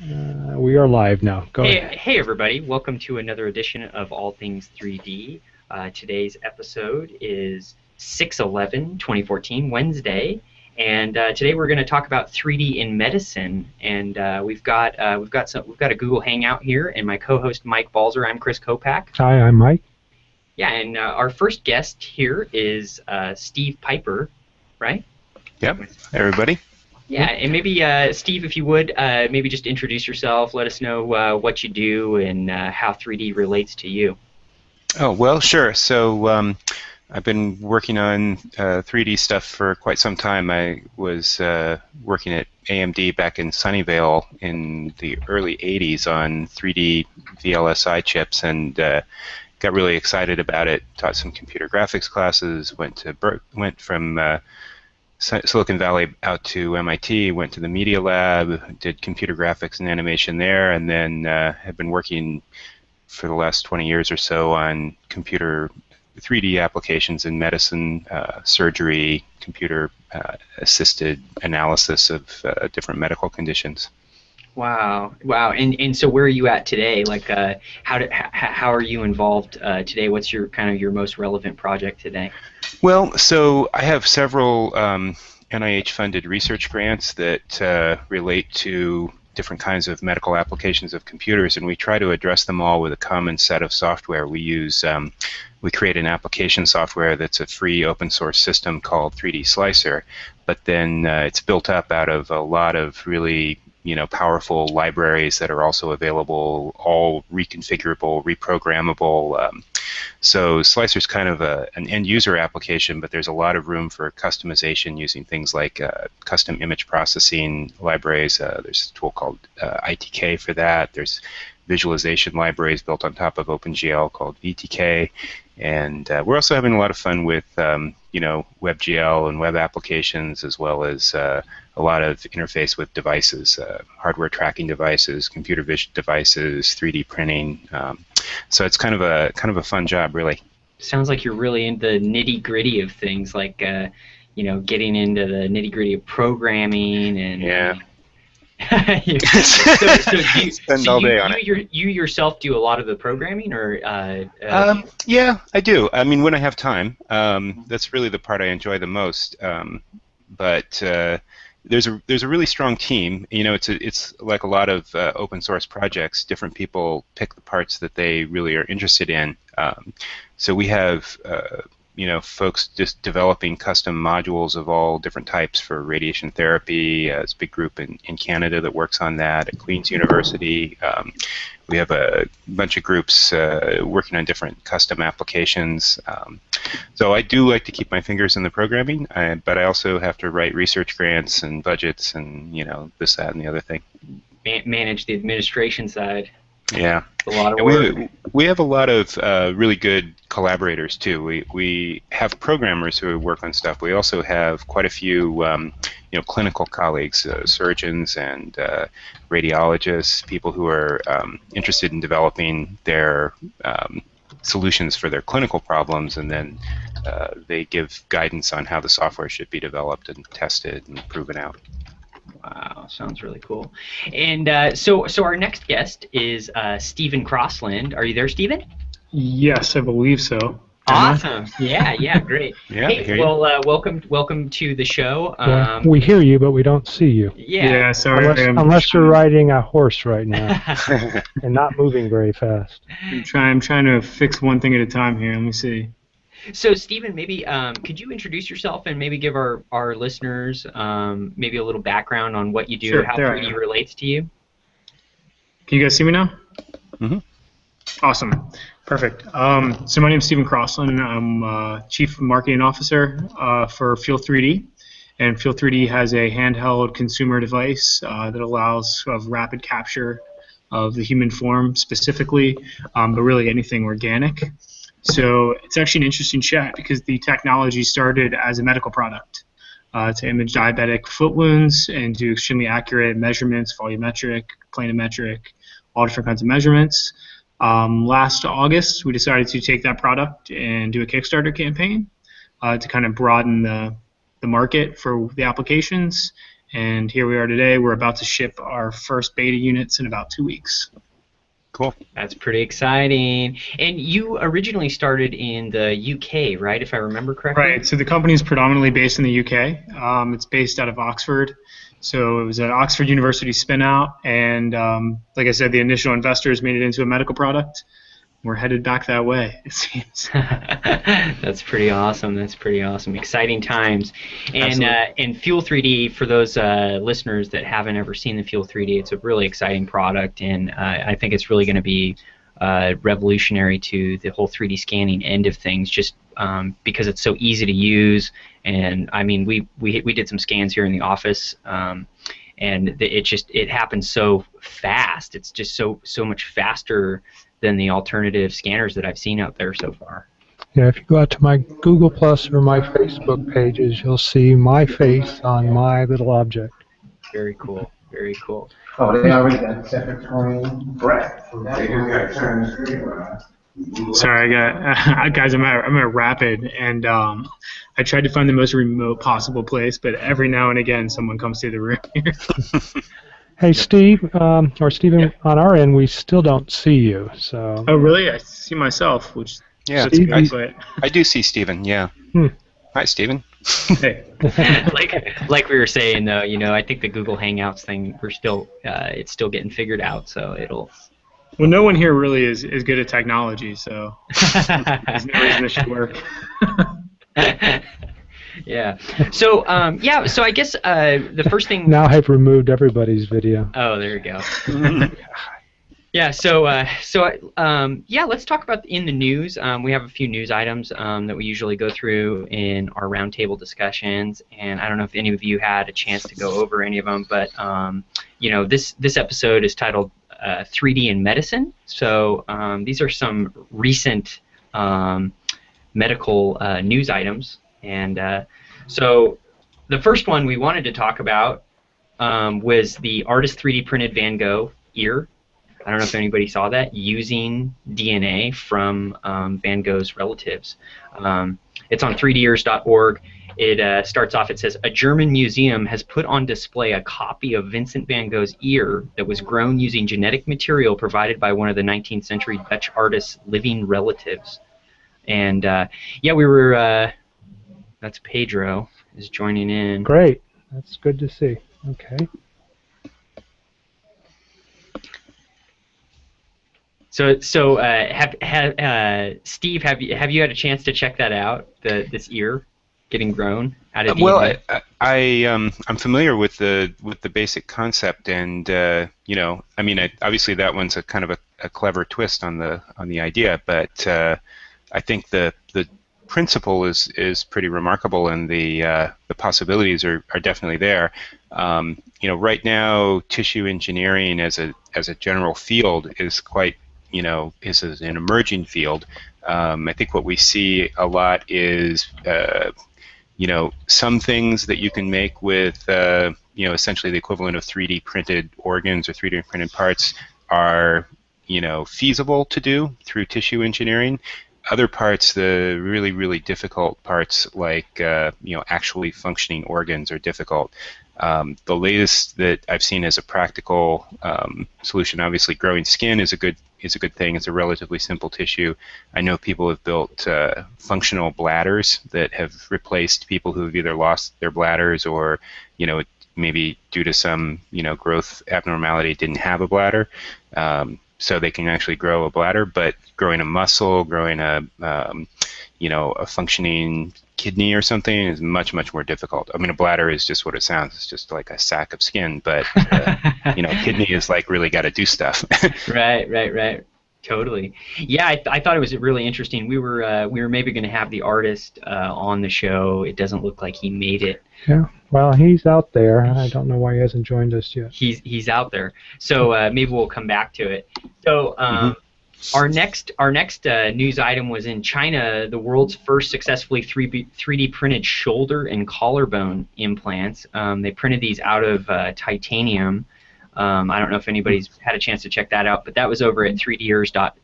We are live now. Go ahead. Hey everybody, welcome to another edition of All Things 3D. Today's episode is 6/11/2014, Wednesday, and today we're going to talk about 3D in medicine. And we've got a Google Hangout here, and my co-host Mike Balzer. I'm Chris Kopak. Hi, I'm Mike. Yeah, and our first guest here is Steve Piper, right? Yep. Everybody. Yeah, and maybe, Steve, if you would, maybe just introduce yourself, let us know what you do and how 3D relates to you. Oh, well, sure. So I've been working on 3D stuff for quite some time. I was working at AMD back in Sunnyvale in the early 80s on 3D VLSI chips and got really excited about it. Taught some computer graphics classes, went from Silicon Valley out to MIT, went to the Media Lab, did computer graphics and animation there, and then have been working for the last 20 years or so on computer 3D applications in medicine, surgery, computer-assisted analysis of different medical conditions. Wow. And so where are you at today? Like, how are you involved today? What's your most relevant project today? Well, so I have several NIH-funded research grants that relate to different kinds of medical applications of computers, and we try to address them all with a common set of software. We create an application software that's a free open source system called 3D Slicer, but then it's built up out of a lot of really powerful libraries that are also available, all reconfigurable, reprogrammable. So Slicer's kind of an end-user application, but there's a lot of room for customization using things like custom image processing libraries. There's a tool called ITK for that. There's visualization libraries built on top of OpenGL called VTK. And we're also having a lot of fun with WebGL and web applications, as well as a lot of interface with devices, hardware tracking devices, computer vision devices, 3D printing. So it's kind of a fun job, really. Sounds like you're really into the nitty-gritty of things, like getting into the nitty-gritty of programming and. Yeah. Spend all day on it. You yourself do a lot of the programming, or? Yeah, I do. I mean, when I have time, that's really the part I enjoy the most. But there's a really strong team. It's like a lot of open source projects. Different people pick the parts that they really are interested in. So we have folks just developing custom modules of all different types for radiation therapy. There's a big group in Canada that works on that at Queen's University. We have a bunch of groups working on different custom applications. So I do like to keep my fingers in the programming, but I also have to write research grants and budgets and this, that, and the other thing. Manage the administration side. Yeah. A lot of work. We have a lot of really good collaborators too. We have programmers who work on stuff. We also have quite a few clinical colleagues, surgeons and radiologists, people who are interested in developing their solutions for their clinical problems, and then they give guidance on how the software should be developed and tested and proven out. Wow, sounds really cool. And so our next guest is Stephen Crossland. Are you there, Stephen? Yes, I believe so. Awesome. Yeah, great. Yeah, hey, well, welcome to the show. We hear you, but we don't see you. Yeah, sorry. Unless you're riding a horse right now and not moving very fast. I'm trying to fix one thing at a time here. Let me see. So, Stephen, maybe could you introduce yourself and maybe give our listeners maybe a little background on what you do, Sure, how 3D relates to you? Can you guys see me now? Mm-hmm. Awesome. Perfect. So my name is Stephen Crossland. I'm Chief Marketing Officer for Feel3D. And Feel3D has a handheld consumer device that allows rapid capture of the human form specifically, but really anything organic. So it's actually an interesting chat because the technology started as a medical product to image diabetic foot wounds and do extremely accurate measurements, volumetric, planimetric, all different kinds of measurements. Last August, we decided to take that product and do a Kickstarter campaign to kind of broaden the market for the applications and here we are today. We're about to ship our first beta units in about 2 weeks. Cool. That's pretty exciting. And you originally started in the UK, right, if I remember correctly? Right. So the company is predominantly based in the UK. It's based out of Oxford. So it was an Oxford University spin-out, and like I said, the initial investors made it into a medical product. We're headed back that way, it seems. That's pretty awesome. That's pretty awesome. Exciting times. And Fuel 3D, for those listeners that haven't ever seen the Fuel 3D, it's a really exciting product, and I think it's really going to be revolutionary to the whole 3D scanning end of things, just because it's so easy to use. And I mean, we did some scans here in the office, and it happens so fast. It's just so much faster than the alternative scanners that I've seen out there so far. Yeah, if you go out to my Google Plus or my Facebook pages, you'll see my face on my little object. Very cool. Very cool. Oh, they already got separate Brett. Sorry, guys, I'm at Rapid, and I tried to find the most remote possible place, but every now and again someone comes through the room here. Hey, Steve, or Steven, on our end, we still don't see you. So. Oh, really? I see myself, which Yeah, Steve, I do see Steven, yeah. Hi, Steven. Hey. like we were saying, though, I think the Google Hangouts thing, it's still getting figured out, so it'll... Well, no one here really is good at technology, so there's no reason this should work. Yeah. So So I guess the first thing. Now I've removed everybody's video. Oh, there you go. Yeah. So let's talk about in the news. We have a few news items that we usually go through in our roundtable discussions, and I don't know if any of you had a chance to go over any of them, but this episode is titled 3D in Medicine. So these are some recent medical news items. And so the first one we wanted to talk about was the artist 3D printed Van Gogh ear. I don't know if anybody saw that, using DNA from Van Gogh's relatives. It's on 3dears.org. It starts off, it says, a German museum has put on display a copy of Vincent van Gogh's ear that was grown using genetic material provided by one of the 19th century Dutch artist's living relatives. And we were... That's Pedro is joining in. Great. That's good to see. Okay. So Steve, have you had a chance to check that out? This ear getting grown out of DNA? Well, I'm familiar with the basic concept, and obviously that one's a kind of a clever twist on the idea, but I think the principle is pretty remarkable, and the possibilities are definitely there. Right now, tissue engineering as a general field is quite is an emerging field. I think what we see a lot is some things that you can make with essentially the equivalent of 3D printed organs or 3D printed parts are feasible to do through tissue engineering. Other parts, the really, really difficult parts, like actually functioning organs, are difficult. The latest that I've seen as a practical solution, obviously, growing skin is a good thing. It's a relatively simple tissue. I know people have built functional bladders that have replaced people who have either lost their bladders or maybe due to some growth abnormality didn't have a bladder. So they can actually grow a bladder, but growing a muscle, growing a functioning kidney or something is much, much more difficult. I mean, a bladder is just what it sounds. It's just like a sack of skin, but kidney is like really got to do stuff. Right. Totally. Yeah, I thought it was really interesting. We were maybe going to have the artist on the show. It doesn't look like he made it. Yeah. Well, he's out there. I don't know why he hasn't joined us yet. He's out there. So maybe we'll come back to it. So our next news item was in China. The world's first successfully 3D printed shoulder and collarbone implants. They printed these out of titanium. I don't know if anybody's had a chance to check that out, but that was over at 3deers.org.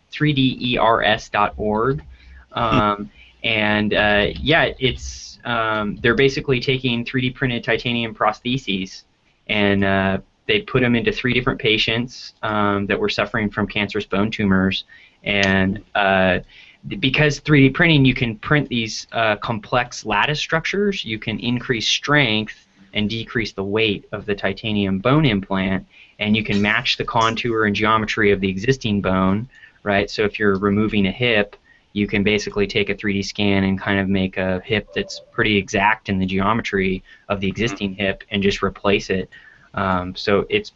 It's they're basically taking 3D printed titanium prostheses and they put them into 3 different patients that were suffering from cancerous bone tumors, and because 3D printing, you can print these complex lattice structures, you can increase strength and decrease the weight of the titanium bone implant, and you can match the contour and geometry of the existing bone, right? So if you're removing a hip, you can basically take a 3D scan and kind of make a hip that's pretty exact in the geometry of the existing hip and just replace it. So it's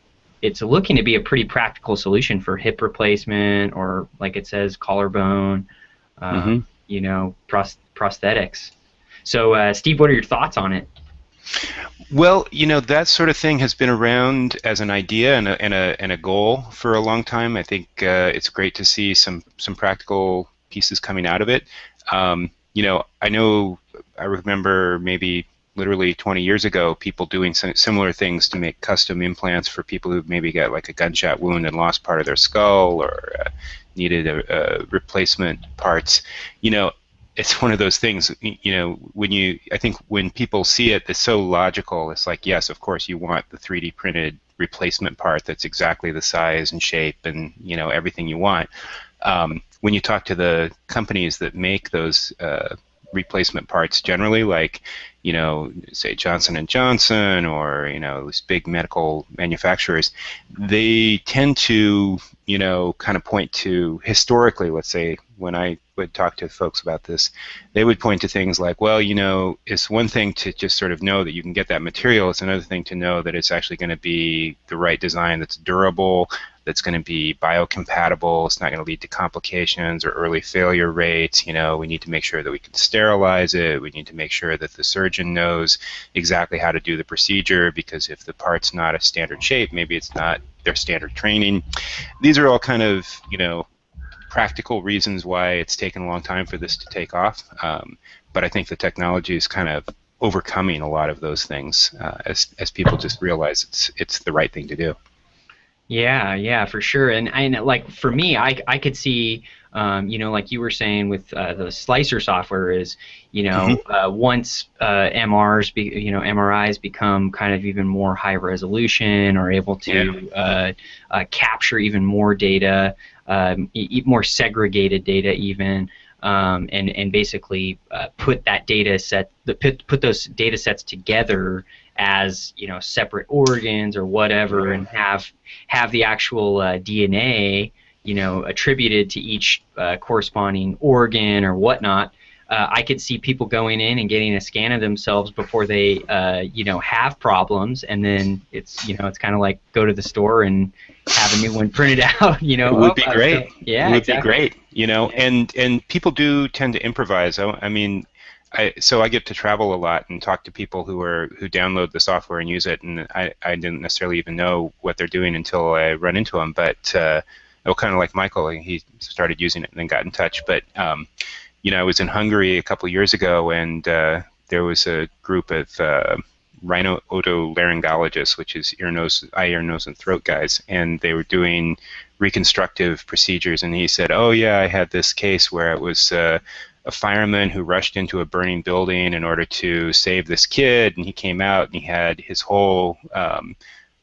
looking to be a pretty practical solution for hip replacement, or like it says, collarbone, prosthetics. So, Steve, what are your thoughts on it? Well, that sort of thing has been around as an idea and a goal for a long time. I think it's great to see some practical pieces coming out of it. I remember maybe literally 20 years ago, people doing similar things to make custom implants for people who maybe got like a gunshot wound and lost part of their skull, or needed a replacement parts. It's one of those things, I think when people see it, it's so logical. It's like, yes, of course you want the 3D printed replacement part that's exactly the size and shape and, everything you want. When you talk to the companies that make those replacement parts generally, like, say Johnson & Johnson, or, these big medical manufacturers, they tend to, kind of point to, historically, let's say, when I would talk to folks about this, they would point to things like, well, it's one thing to just sort of know that you can get that material. It's another thing to know that it's actually going to be the right design that's durable, that's going to be biocompatible. It's not going to lead to complications or early failure rates. We need to make sure that we can sterilize it. We need to make sure that the surgeon knows exactly how to do the procedure, because if the part's not a standard shape, maybe it's not their standard training. These are all kind of, practical reasons why it's taken a long time for this to take off. But I think the technology is kind of overcoming a lot of those things as people just realize it's the right thing to do. Yeah, for sure. And like for me, I could see, like you were saying with the slicer software is, once MRIs become kind of even more high resolution, or able to capture even more data, more segregated data even, and basically put that data set, put those data sets together as separate organs or whatever, and have the actual DNA attributed to each corresponding organ or whatnot. I could see people going in and getting a scan of themselves before they have problems, and then it's kind of like go to the store and have a new one printed out. It would be great. Yeah, it would exactly. be great. And people do tend to improvise. I mean, so I get to travel a lot and talk to people who download the software and use it, and I didn't necessarily even know what they're doing until I run into them. But kind of like Michael, he started using it and then got in touch. But I was in Hungary a couple of years ago, and there was a group of rhino-otolaryngologists, which is eye, ear, nose, and throat guys, and they were doing reconstructive procedures. And he said, "Oh yeah, I had this case where it was a fireman who rushed into a burning building in order to save this kid, and he came out and he had his whole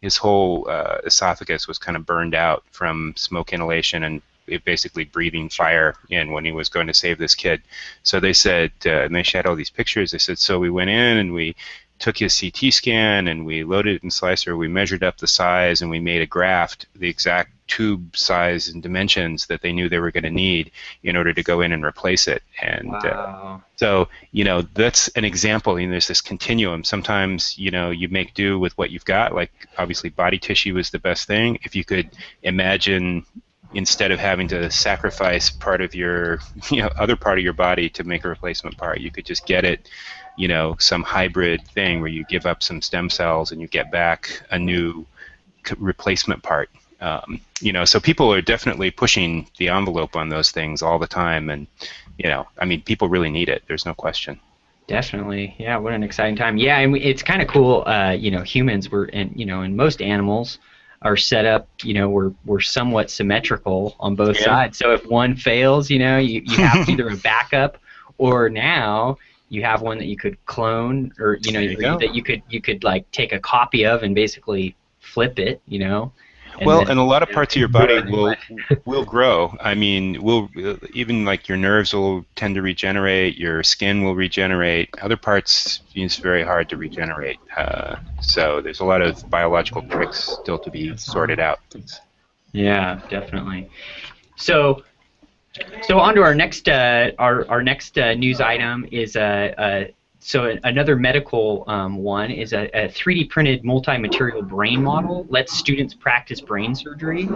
esophagus was kind of burned out from smoke inhalation and basically breathing fire in when he was going to save this kid." So they said, and they showed all these pictures. They said, so we went in and we took his CT scan and we loaded it in Slicer, we measured up the size, and we made a graft, the exact tube size and dimensions that they knew they were going to need in order to go in and replace it. And wow. So, that's an example. There's this continuum. Sometimes, you make do with what you've got. Like, obviously, body tissue is the best thing. If you could imagine, instead of having to sacrifice part of your, other part of your body to make a replacement part, you could just get it, some hybrid thing where you give up some stem cells and you get back a new replacement part. So people are definitely pushing the envelope on those things all the time, and people really need it. There's no question. Definitely, yeah. What an exciting time. Yeah, and it's kind of cool. Humans and most animals are set up. We're somewhat symmetrical on both sides. So if one fails, you have either a backup, or now you have one that you could clone, or There you go. that you could like take a copy of and basically flip it, Well, then, and a lot of parts of your body Right. will grow. I mean, will even like your nerves will tend to regenerate, your skin will regenerate. Other parts, it's very hard to regenerate. So there's a lot of biological tricks still to be sorted out. Yeah, definitely. So on to our next news item is another medical one is a 3D printed multi-material brain model lets students practice brain surgery.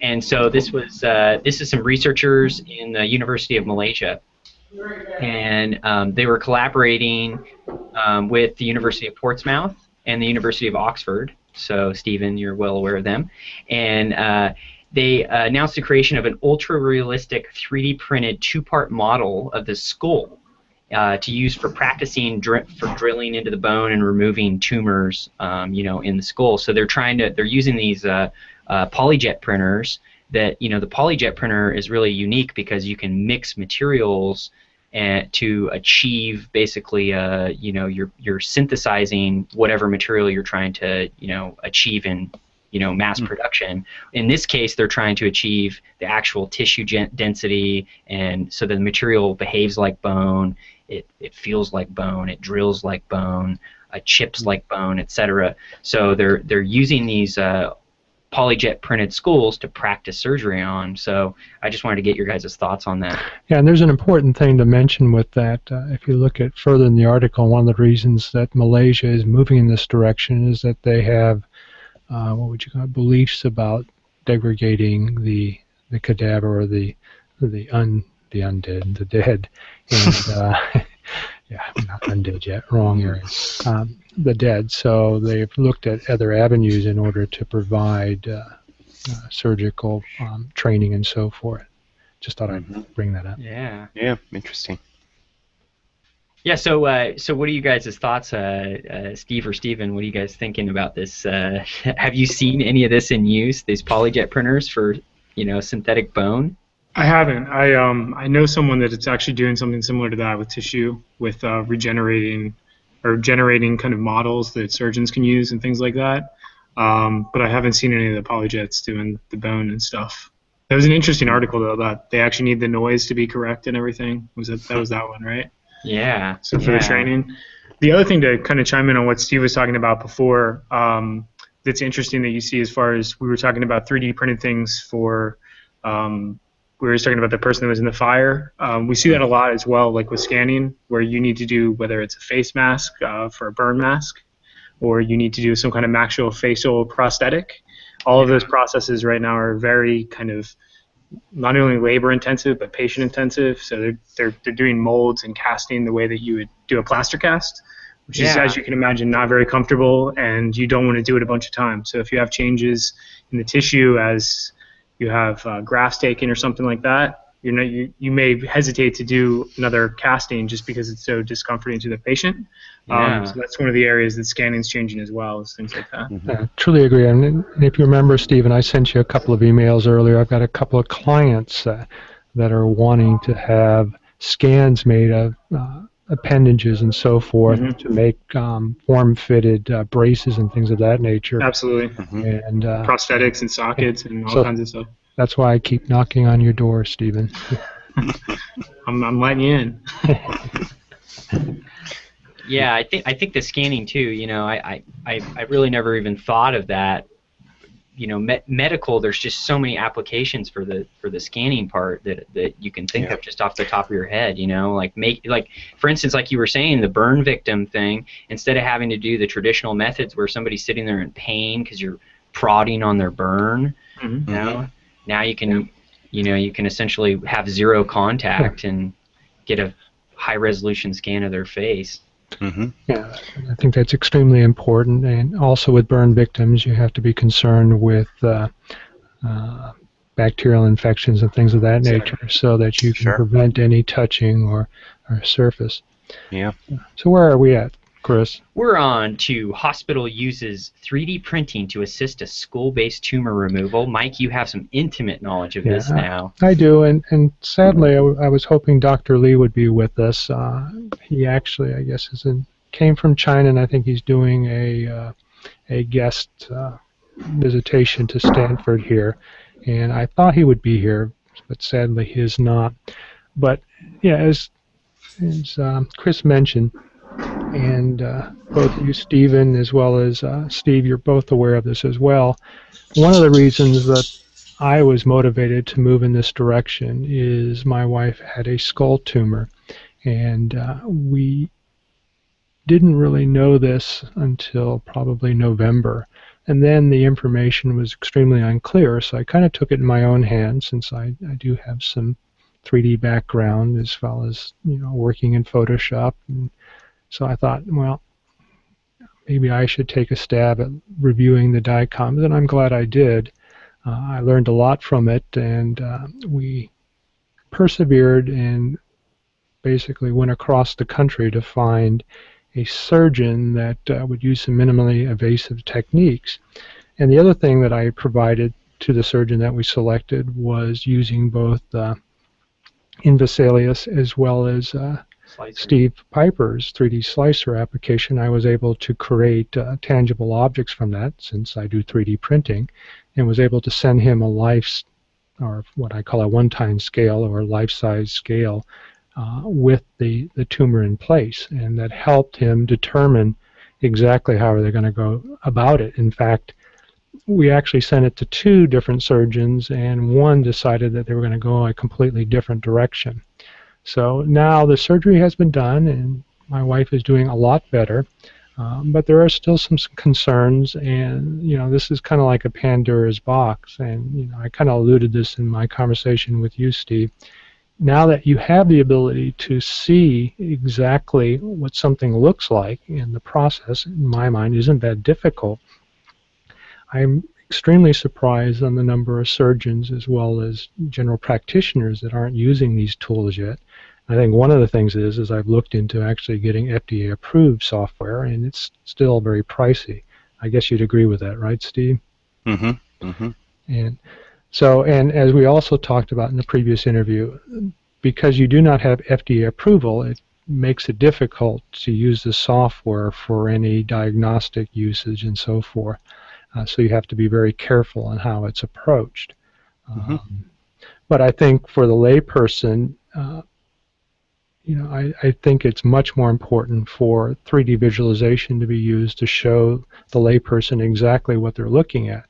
And so this is some researchers in the University of Malaysia, and they were collaborating with the University of Portsmouth and the University of Oxford. So, Stephen, you're well aware of them. And they announced the creation of an ultra-realistic 3D printed two-part model of the skull to use for practicing for drilling into the bone and removing tumors, in the skull. So they're using these polyjet printers. That the polyjet printer is really unique because you can mix materials and to achieve basically you're synthesizing whatever material you're trying to achieve in mass production. In this case, they're trying to achieve the actual tissue density, and so the material behaves like bone, it feels like bone, it drills like bone, chips like bone, etc. So they're using these polyjet printed skulls to practice surgery on. So I just wanted to get your guys' thoughts on that. Yeah, and there's an important thing to mention with that. If you look at further in the article, one of the reasons that Malaysia is moving in this direction is that they have what would you call it, beliefs about degrading the cadaver or the undead, the dead, and yeah, not undead yet, wrong area. The dead. So they've looked at other avenues in order to provide surgical training and so forth. Just thought I'd bring that up. Yeah. Yeah, interesting. Yeah. So what are you guys' thoughts, Steve or Steven? What are you guys thinking about this? Have you seen any of this in use? These polyjet printers for synthetic bone? I haven't. I know someone that it's actually doing something similar to that with tissue, with regenerating or generating kind of models that surgeons can use and things like that. But I haven't seen any of the polyjets doing the bone and stuff. That was an interesting article though, that they actually need the noise to be correct and everything. That was that one, right? Yeah. So for the training. The other thing to kind of chime in on what Steve was talking about before, that's interesting that you see as far as we were talking about 3D printed things for we were talking about the person that was in the fire. We see that a lot as well, like with scanning, where you need to do, whether it's a face mask for a burn mask, or you need to do some kind of maxillofacial prosthetic. All of those processes right now are very kind of not only labor intensive, but patient intensive. So they're doing molds and casting the way that you would do a plaster cast, which is, as you can imagine, not very comfortable, and you don't want to do it a bunch of times. So if you have changes in the tissue as you have grafts taken or something like that, you may hesitate to do another casting just because it's so discomforting to the patient. So that's one of the areas that scanning is changing as well, is things like that. I truly agree. And if you remember, Stephen, I sent you a couple of emails earlier. I've got a couple of clients that are wanting to have scans made of appendages and so forth to make form-fitted braces and things of that nature. Absolutely. And prosthetics and sockets and all kinds of stuff. That's why I keep knocking on your door, Stephen. I'm letting you in. Yeah, I think the scanning too. I really never even thought of that. Medical. There's just so many applications for the scanning part that you can think of just off the top of your head. Like for instance, like you were saying, the burn victim thing. Instead of having to do the traditional methods where somebody's sitting there in pain because you're prodding on their burn, now you can you can essentially have zero contact and get a high resolution scan of their face. Yeah, I think that's extremely important. And also with burn victims, you have to be concerned with bacterial infections and things of that nature, so that you can prevent any touching or surface. Yeah. So where are we at? Chris. We're on to hospital uses 3D printing to assist a school-based tumor removal. Mike, you have some intimate knowledge of this now. I do, and sadly, I was hoping Dr. Lee would be with us. He actually, I guess, came from China, and I think he's doing a guest visitation to Stanford here. And I thought he would be here, but sadly he is not. But yeah, as Chris mentioned, and both you, Stephen, as well as Steve, you're both aware of this as well. One of the reasons that I was motivated to move in this direction is my wife had a skull tumor, and we didn't really know this until probably November. And then the information was extremely unclear, so I kind of took it in my own hands, since I do have some 3D background as well as working in Photoshop. And so I thought, well, maybe I should take a stab at reviewing the DICOMs, and I'm glad I did. I learned a lot from it, and we persevered and basically went across the country to find a surgeon that would use some minimally invasive techniques. And the other thing that I provided to the surgeon that we selected was using both Invasalius as well as Steve Piper's 3D slicer application. I was able to create tangible objects from that, since I do 3D printing, and was able to send him a or what I call a one-time scale or life-size scale with the tumor in place, and that helped him determine exactly how they're going to go about it. In fact, we actually sent it to 2 different surgeons, and one decided that they were going to go a completely different direction. So now the surgery has been done, and my wife is doing a lot better, but there are still some concerns, and this is kind of like a Pandora's box, and I kind of alluded this in my conversation with you, Steve. Now that you have the ability to see exactly what something looks like, and the process, in my mind, isn't that difficult, I'm extremely surprised on the number of surgeons as well as general practitioners that aren't using these tools yet. I think one of the things is I've looked into actually getting FDA-approved software, and it's still very pricey. I guess you'd agree with that, right, Steve? Mm-hmm. Mm-hmm. And as we also talked about in the previous interview, because you do not have FDA approval, it makes it difficult to use the software for any diagnostic usage and so forth. So you have to be very careful on how it's approached. Mm-hmm. But I think for the layperson, I think it's much more important for 3D visualization to be used to show the layperson exactly what they're looking at.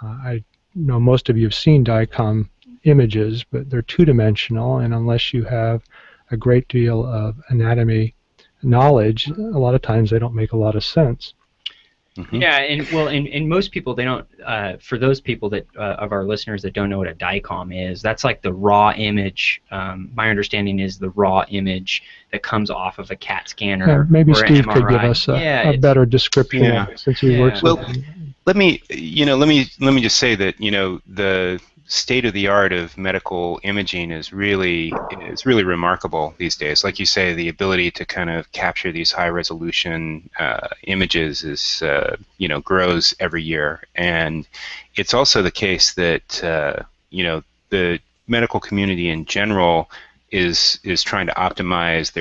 I know most of you have seen DICOM images, but they're two-dimensional, and unless you have a great deal of anatomy knowledge, a lot of times they don't make a lot of sense. Mm-hmm. Yeah, and most people, they don't. For those people that of our listeners that don't know what a DICOM is, that's like the raw image. My understanding is the raw image that comes off of a CAT scanner. Maybe or Steve an could MRI. give us a better description of it, since he works with them. Let me just say that the state of the art of medical imaging is really remarkable these days. Like you say, the ability to kind of capture these high resolution images is grows every year, and it's also the case that the medical community in general is trying to optimize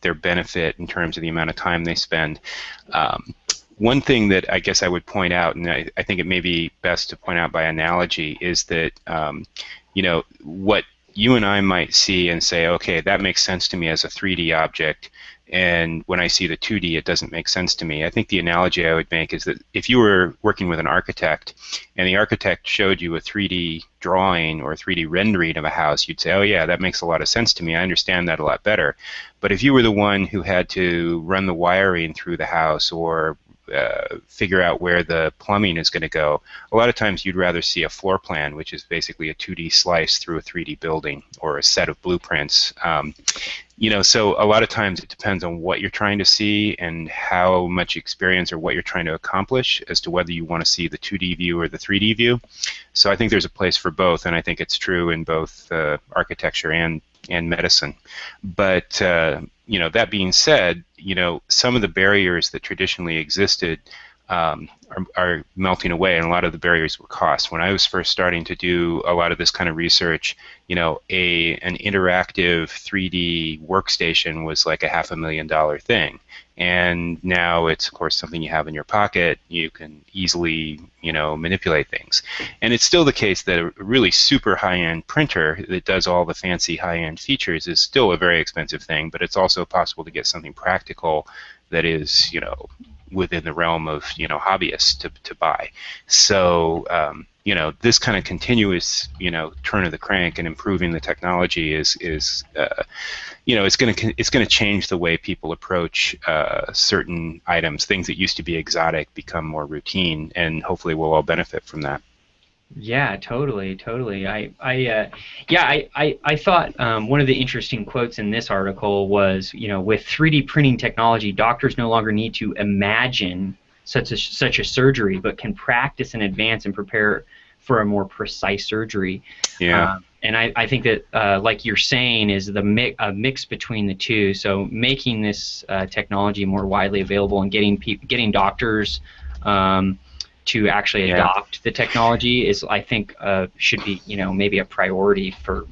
their benefit in terms of the amount of time they spend. One thing that I guess I would point out, and I think it may be best to point out by analogy, is that what you and I might see and say, okay, that makes sense to me as a 3D object, and when I see the 2D, it doesn't make sense to me. I think the analogy I would make is that if you were working with an architect, and the architect showed you a 3D drawing or a 3D rendering of a house, you'd say, oh yeah, that makes a lot of sense to me. I understand that a lot better. But if you were the one who had to run the wiring through the house or figure out where the plumbing is going to go, a lot of times you'd rather see a floor plan, which is basically a 2D slice through a 3D building or a set of blueprints. So a lot of times it depends on what you're trying to see and how much experience or what you're trying to accomplish as to whether you want to see the 2D view or the 3D view. So I think there's a place for both, and I think it's true in both architecture and medicine. But that being said, some of the barriers that traditionally existed are melting away, and a lot of the barriers were cost. When I was first starting to do a lot of this kind of research, an interactive 3D workstation was like a $500,000 thing, and now it's of course something you have in your pocket. You can easily manipulate things, and it's still the case that a really super high-end printer that does all the fancy high-end features is still a very expensive thing, but it's also possible to get something practical that is within the realm of hobbyists to buy. So this kind of continuous turn of the crank and improving the technology is it's going to change the way people approach certain items. Things that used to be exotic become more routine, and hopefully we'll all benefit from that. Yeah, totally. I thought one of the interesting quotes in this article was, with 3D printing technology, doctors no longer need to imagine such a surgery, but can practice in advance and prepare for a more precise surgery. Yeah. And I think that, like you're saying, is a mix between the two. So making this technology more widely available and getting doctors to actually adopt the technology is, I think, should be maybe a priority for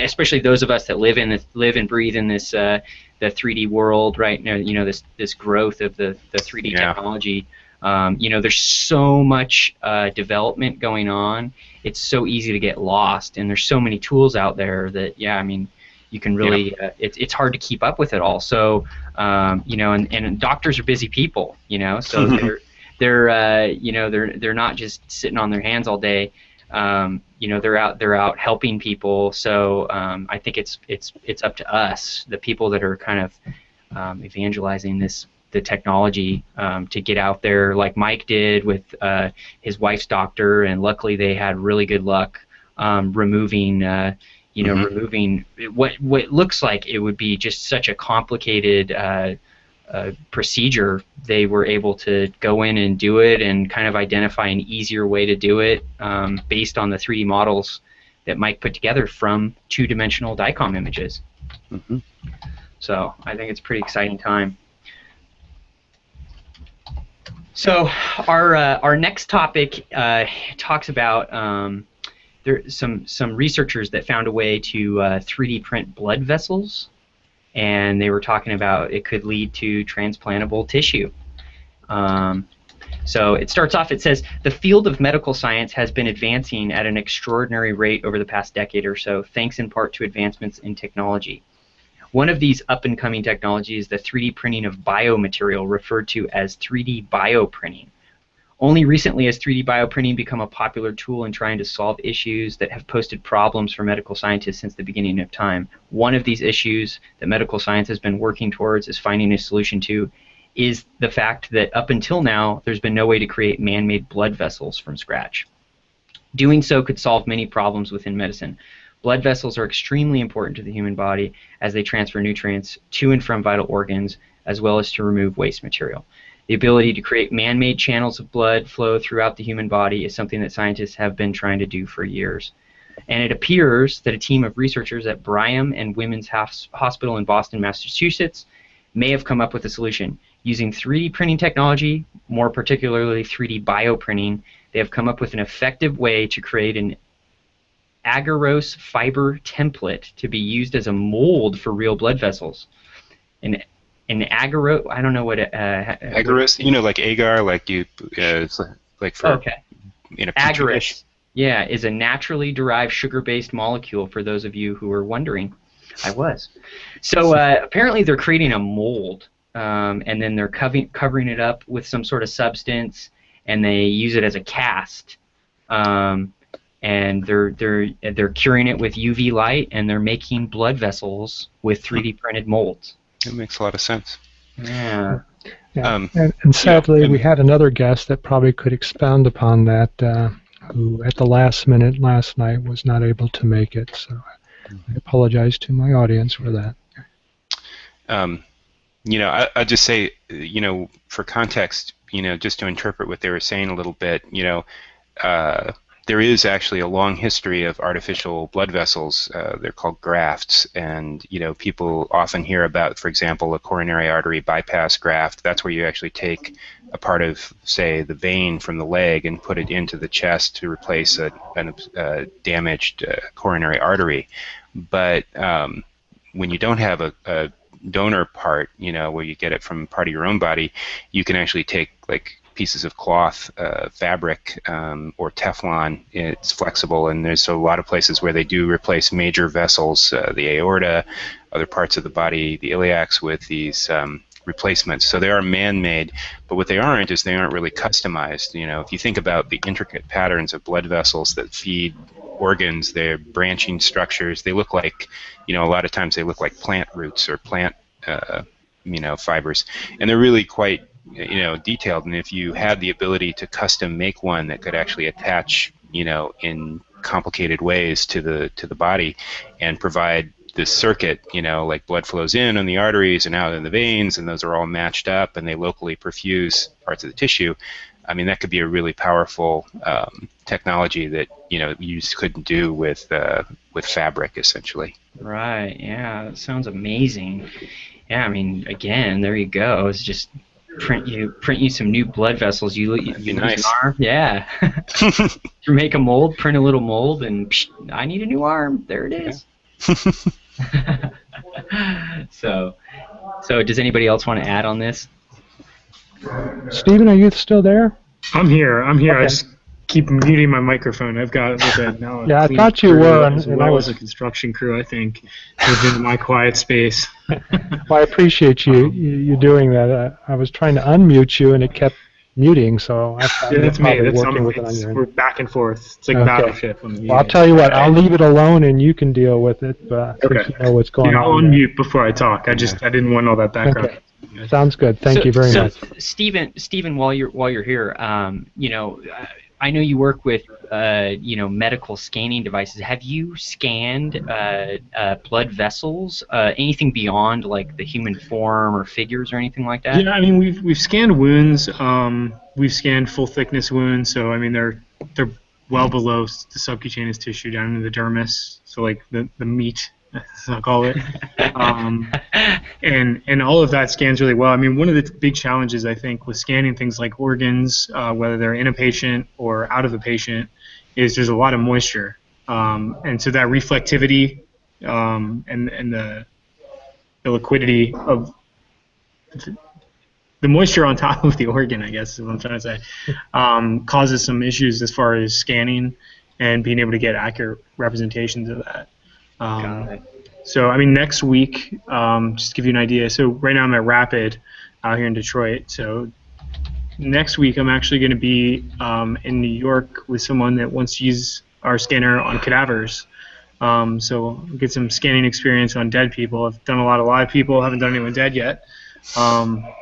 especially those of us that live and breathe in this the 3D world right now. This growth of the 3D technology. There's so much development going on. It's so easy to get lost, and there's so many tools out there that you can really it's hard to keep up with it all. So and doctors are busy people, so they're not just sitting on their hands all day. They're out helping people. So I think it's up to us, the people that are kind of evangelizing the technology, to get out there like Mike did with his wife's doctor, and luckily they had really good luck removing removing what looks like it would be just such a complicated procedure. They were able to go in and do it and kind of identify an easier way to do it based on the 3D models that Mike put together from two-dimensional DICOM images. Mm-hmm. So I think it's a pretty exciting time. So our next topic talks about there's some researchers that found a way to 3D print blood vessels, and they were talking about it could lead to transplantable tissue. So it starts off, it says, the field of medical science has been advancing at an extraordinary rate over the past decade or so, thanks in part to advancements in technology. One of these up-and-coming technologies is the 3D printing of biomaterial, referred to as 3D bioprinting. Only recently has 3D bioprinting become a popular tool in trying to solve issues that have posed problems for medical scientists since the beginning of time. One of these issues that medical science has been working towards is finding a solution to is the fact that up until now, there's been no way to create man-made blood vessels from scratch. Doing so could solve many problems within medicine. Blood vessels are extremely important to the human body as they transfer nutrients to and from vital organs, as well as to remove waste material. The ability to create man-made channels of blood flow throughout the human body is something that scientists have been trying to do for years. And it appears that a team of researchers at Brigham and Women's Hospital in Boston, Massachusetts, may have come up with a solution. Using 3D printing technology, more particularly 3D bioprinting, they have come up with an effective way to create an agarose fiber template to be used as a mold for real blood vessels. An agarose, I don't know what agarose, like agar, like you, it's like for agarose, is a naturally derived sugar-based molecule. For those of you who are wondering, I was. So apparently they're creating a mold, and then they're covering it up with some sort of substance, and they use it as a cast. And they're curing it with UV light, and they're making blood vessels with 3D printed molds. It makes a lot of sense. Yeah. And sadly, we had another guest that probably could expound upon that, who at the last minute last night was not able to make it. So I apologize to my audience for that. I'll just say, for context, just to interpret what they were saying a little bit, there is actually a long history of artificial blood vessels. They're called grafts, and people often hear about, for example, a coronary artery bypass graft. That's where you actually take a part of, say, the vein from the leg and put it into the chest to replace a damaged coronary artery. But when you don't have a donor part, where you get it from part of your own body, you can actually take like pieces of cloth, fabric, or Teflon. It's flexible, and there's a lot of places where they do replace major vessels, the aorta, other parts of the body, the iliacs, with these replacements. So they are man-made, but what they aren't is they aren't really customized. If you think about the intricate patterns of blood vessels that feed organs, they're branching structures. They look like, a lot of times they look like plant roots or plant, fibers, and they're really quite, detailed. And if you had the ability to custom make one that could actually attach, in complicated ways to the body and provide this circuit, like blood flows in on the arteries and out in the veins, and those are all matched up, and they locally perfuse parts of the tissue. I mean, that could be a really powerful technology that you just couldn't do with fabric, essentially. Right. Yeah. That sounds amazing. Yeah. I mean, again, there you go. It's just print you some new blood vessels. You lose nice. an arm. Yeah. You make a mold, print a little mold, and psh, I need a new arm. There it is. So does anybody else want to add on this? Stephen, are you still there? I'm here. Okay. I just keep muting my microphone. I've got it now. Yeah, I thought you were, as well as a construction crew, I think, within my quiet space. Well, I appreciate you doing that. I was trying to unmute you, and it kept muting, so I thought that's me. working with it on your end. We're back and forth. It's like Okay. Battleship. Well, I'll tell you what. I'll leave it alone, and you can deal with it. Since you know what's going I'll on. unmute before I talk. I didn't want all that background. Okay. Sounds good. Thank you very much. Stephen, while you're here, I know you work with medical scanning devices. Have you scanned blood vessels? Anything beyond like the human form or figures or anything like that? Yeah, I mean we've scanned wounds. We've scanned full thickness wounds. So I mean they're well below the subcutaneous tissue down into the dermis. So like the meat, as I'll call it. And all of that scans really well. I mean, one of the big challenges, I think, with scanning things like organs, whether they're in a patient or out of a patient, is there's a lot of moisture. And so that reflectivity and the liquidity of the moisture on top of the organ, I guess is what I'm trying to say, causes some issues as far as scanning and being able to get accurate representations of that. Got it. So, I mean, next week, just to give you an idea, so right now I'm at Rapid out here in Detroit. So next week I'm actually going to be in New York with someone that wants to use our scanner on cadavers. So we'll get some scanning experience on dead people. I've done a lot of live people, haven't done anyone dead yet. Wow,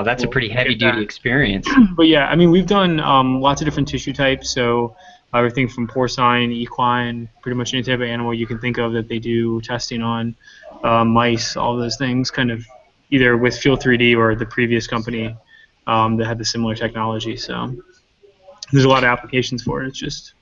that's a pretty heavy-duty experience. But yeah, I mean, we've done lots of different tissue types. So everything from porcine, equine, pretty much any type of animal you can think of that they do testing on, mice, all those things, kind of either with Fuel 3D or the previous company that had the similar technology. So there's a lot of applications for it. It's just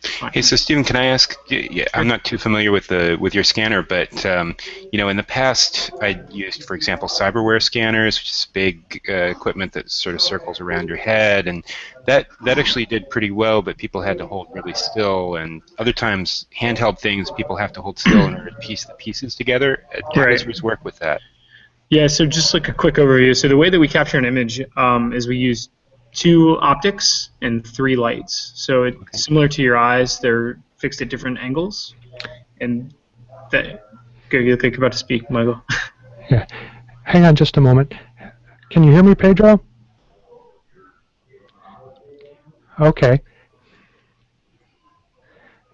fine. Hey, so Stephen, can I ask? Yeah, I'm not too familiar with your scanner, but in the past, I used, for example, cyberware scanners, which is big equipment that sort of circles around your head, and that actually did pretty well. But people had to hold really still, and other times, handheld things, people have to hold still in order to piece the pieces together. How does yours work with that? Yeah, so just like a quick overview. So the way that we capture an image is we use 2 optics and 3 lights. So it's similar to your eyes. They're fixed at different angles. And that, you look like you're about to speak, Michael. Yeah. Hang on just a moment. Can you hear me, Pedro? Okay.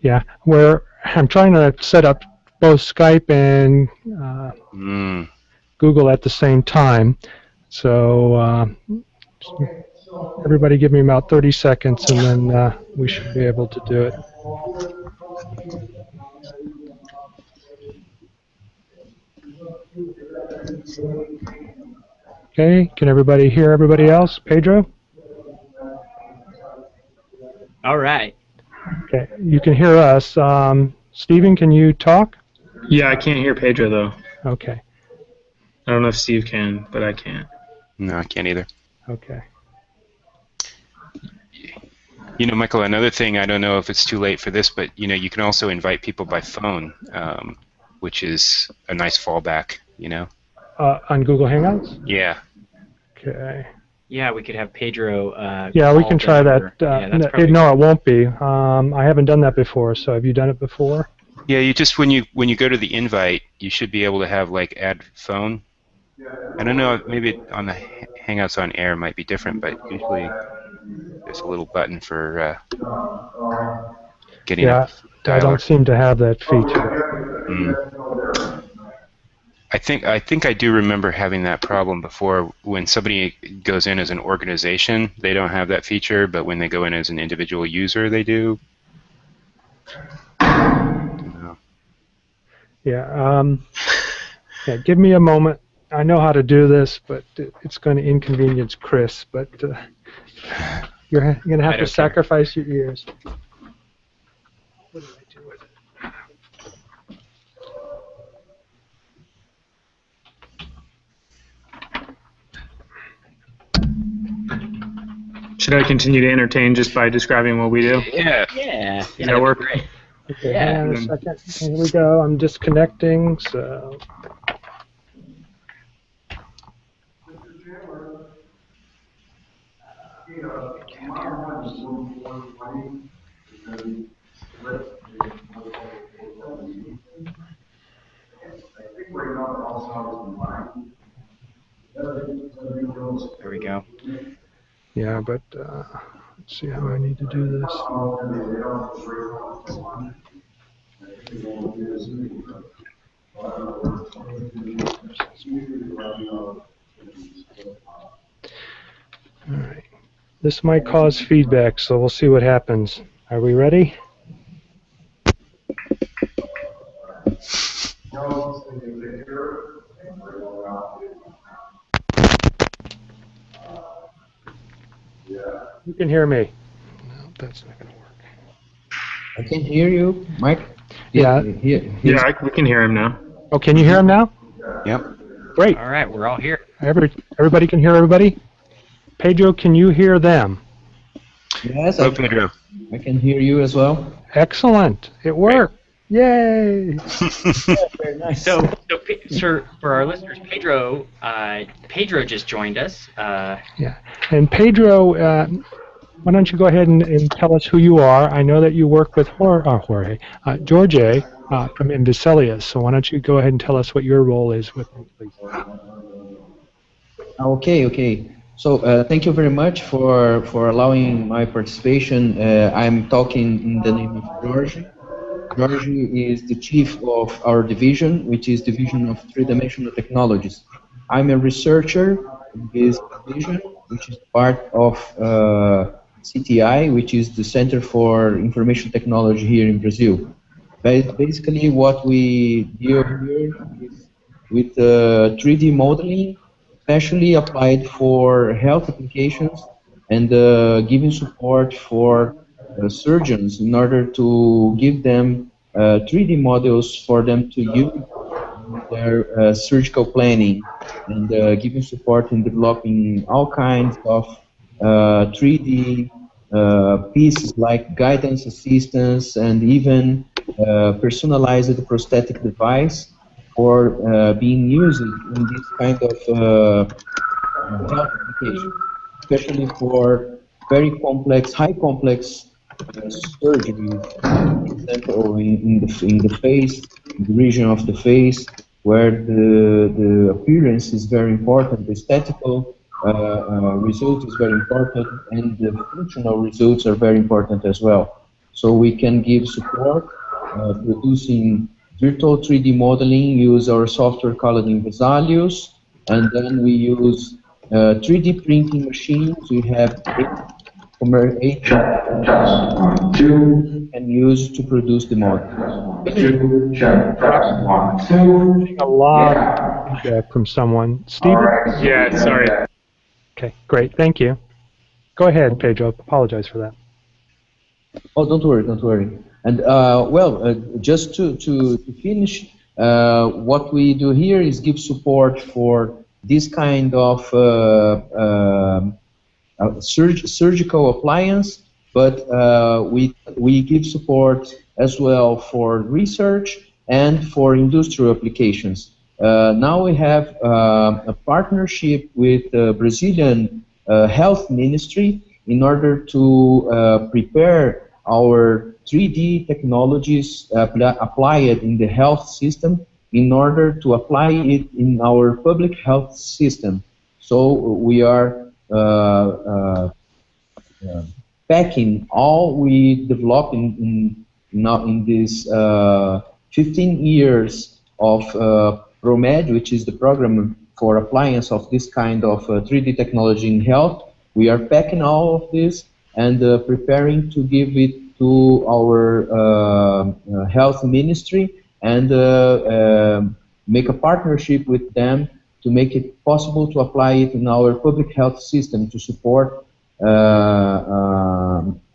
Yeah, I'm trying to set up both Skype and Google at the same time. So everybody give me about 30 seconds, and then we should be able to do it. Okay, can everybody hear everybody else? Pedro? All right. Okay, you can hear us. Stephen, can you talk? Yeah, I can't hear Pedro though. Okay, I don't know if Steve can, but I can't. No, I can't either. okay. You know, Michael, another thing, I don't know if it's too late for this, but you know, you can also invite people by phone, which is a nice fallback, you know? On Google Hangouts? Yeah. Okay. Yeah, we could have Pedro. Yeah, we call can the try that. number. Yeah, that's probably No, it won't be. I haven't done that before, so have you done it before? Yeah, you just, when you go to the invite, you should be able to have, like, add phone. I don't know, maybe on the Hangouts on Air might be different, but usually there's a little button for getting a Yeah, I dialer. don't seem to have that feature. I think I do remember having that problem before. When somebody goes in as an organization, they don't have that feature, but when they go in as an individual user, they do. Yeah, yeah, give me a moment. I know how to do this, but it's going to inconvenience Chris, but you're going to have to sacrifice your ears. What do I do with it? Should I continue to entertain just by describing what we do? Yeah. Yeah. Does that work? Great. Okay, Yeah. hang on a second. Here we go. I'm disconnecting, so... There we go. Yeah, but let's see how I need to do this. All right. This might cause feedback, so we'll see what happens. Are we ready? You can hear me. No, that's not going to work. I can hear you, Mike. Yeah. Yeah, we can hear him now. Oh, can you hear him now? Yep. Great. All right, we're all here. Everybody can hear everybody? Pedro, can you hear them? Yes, Hello, Pedro. I can hear you as well. Excellent. It worked. Yay. Very nice. So for our listeners, Pedro just joined us. Yeah. And Pedro, why don't you go ahead and tell us who you are? I know that you work with George from Indicelius. So why don't you go ahead and tell us what your role is with them, please? Okay. So thank you very much for allowing my participation. I'm talking in the name of George. George is the chief of our division, which is Division of Three-Dimensional Technologies. I'm a researcher in this division, which is part of CTI, which is the Center for Information Technology here in Brazil. Basically, what we do here is with 3D modeling, especially applied for health applications, and giving support for surgeons in order to give them 3D models for them to use in their surgical planning, and giving support in developing all kinds of 3D pieces like guidance assistance and even personalized prosthetic device for being used in this kind of health application, especially for very complex, high complex surgeries. For example, in the face, in the region of the face, where the appearance is very important, the aesthetical result is very important, and the functional results are very important as well. So we can give support producing virtual 3D modeling, use our software called Invisalius, and then we use 3D printing machines. We have eight can use to produce the model. Getting a lot of feedback from someone. Stephen? Yeah, sorry. Okay, great. Thank you. Go ahead, Pedro. Apologize for that. Oh, don't worry, don't worry. And just to finish, what we do here is give support for this kind of surgical appliance, but we give support as well for research and for industrial applications. Now we have a partnership with the Brazilian Health Ministry in order to prepare our 3D technologies, apply it in the health system in order to apply it in our public health system. So we are packing all we developed in this 15 years of ProMed, which is the program for appliance of this kind of 3D technology in health. We are packing all of this and preparing to give it to our health ministry and make a partnership with them to make it possible to apply it in our public health system to support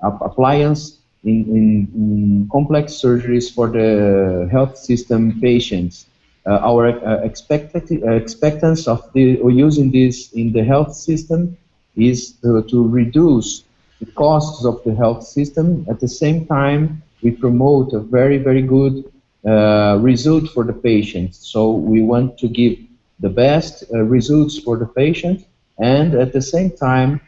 appliance in complex surgeries for the health system patients. Our expectance of using this in the health system is to reduce the costs of the health system. At the same time, we promote a very, very good result for the patient. So we want to give the best results for the patient, and at the same time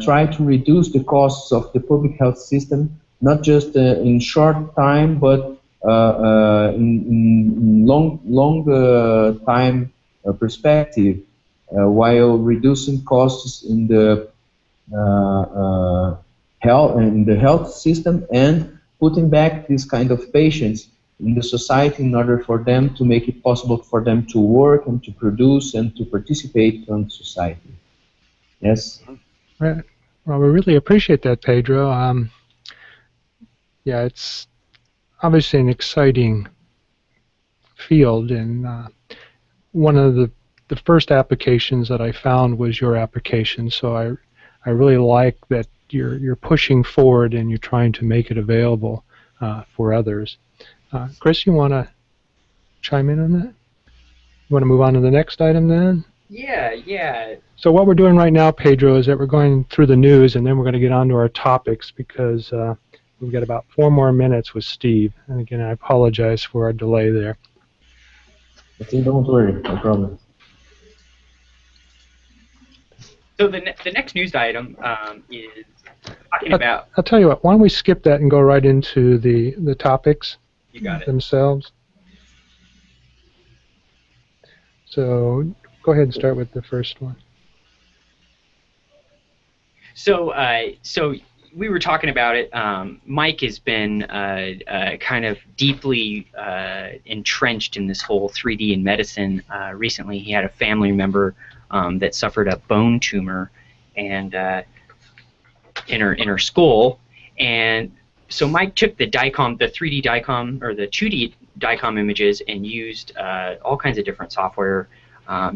try to reduce the costs of the public health system, not just in short time, but in long time perspective, while reducing costs in the health system and putting back these kind of patients in the society in order for them to make it possible for them to work and to produce and to participate in society. Yes. Right. Well, we really appreciate that, Pedro. Yeah, it's obviously an exciting field, and one of the first applications that I found was your application. So I really like that you're pushing forward and you're trying to make it available for others. Chris, you want to chime in on that? You want to move on to the next item then? Yeah. So what we're doing right now, Pedro, is that we're going through the news, and then we're going to get on to our topics because we've got about 4 more minutes with Steve. And again, I apologize for our delay there. Okay, don't worry, no problem. So the next news item is talking about... I'll tell you what, why don't we skip that and go right into the topics themselves. So go ahead and start with the first one. So we were talking about it. Mike has been kind of deeply entrenched in this whole 3D in medicine. Recently, he had a family member that suffered a bone tumor, and in her skull, and so Mike took the DICOM, the 3D DICOM or the 2D DICOM images, and used all kinds of different software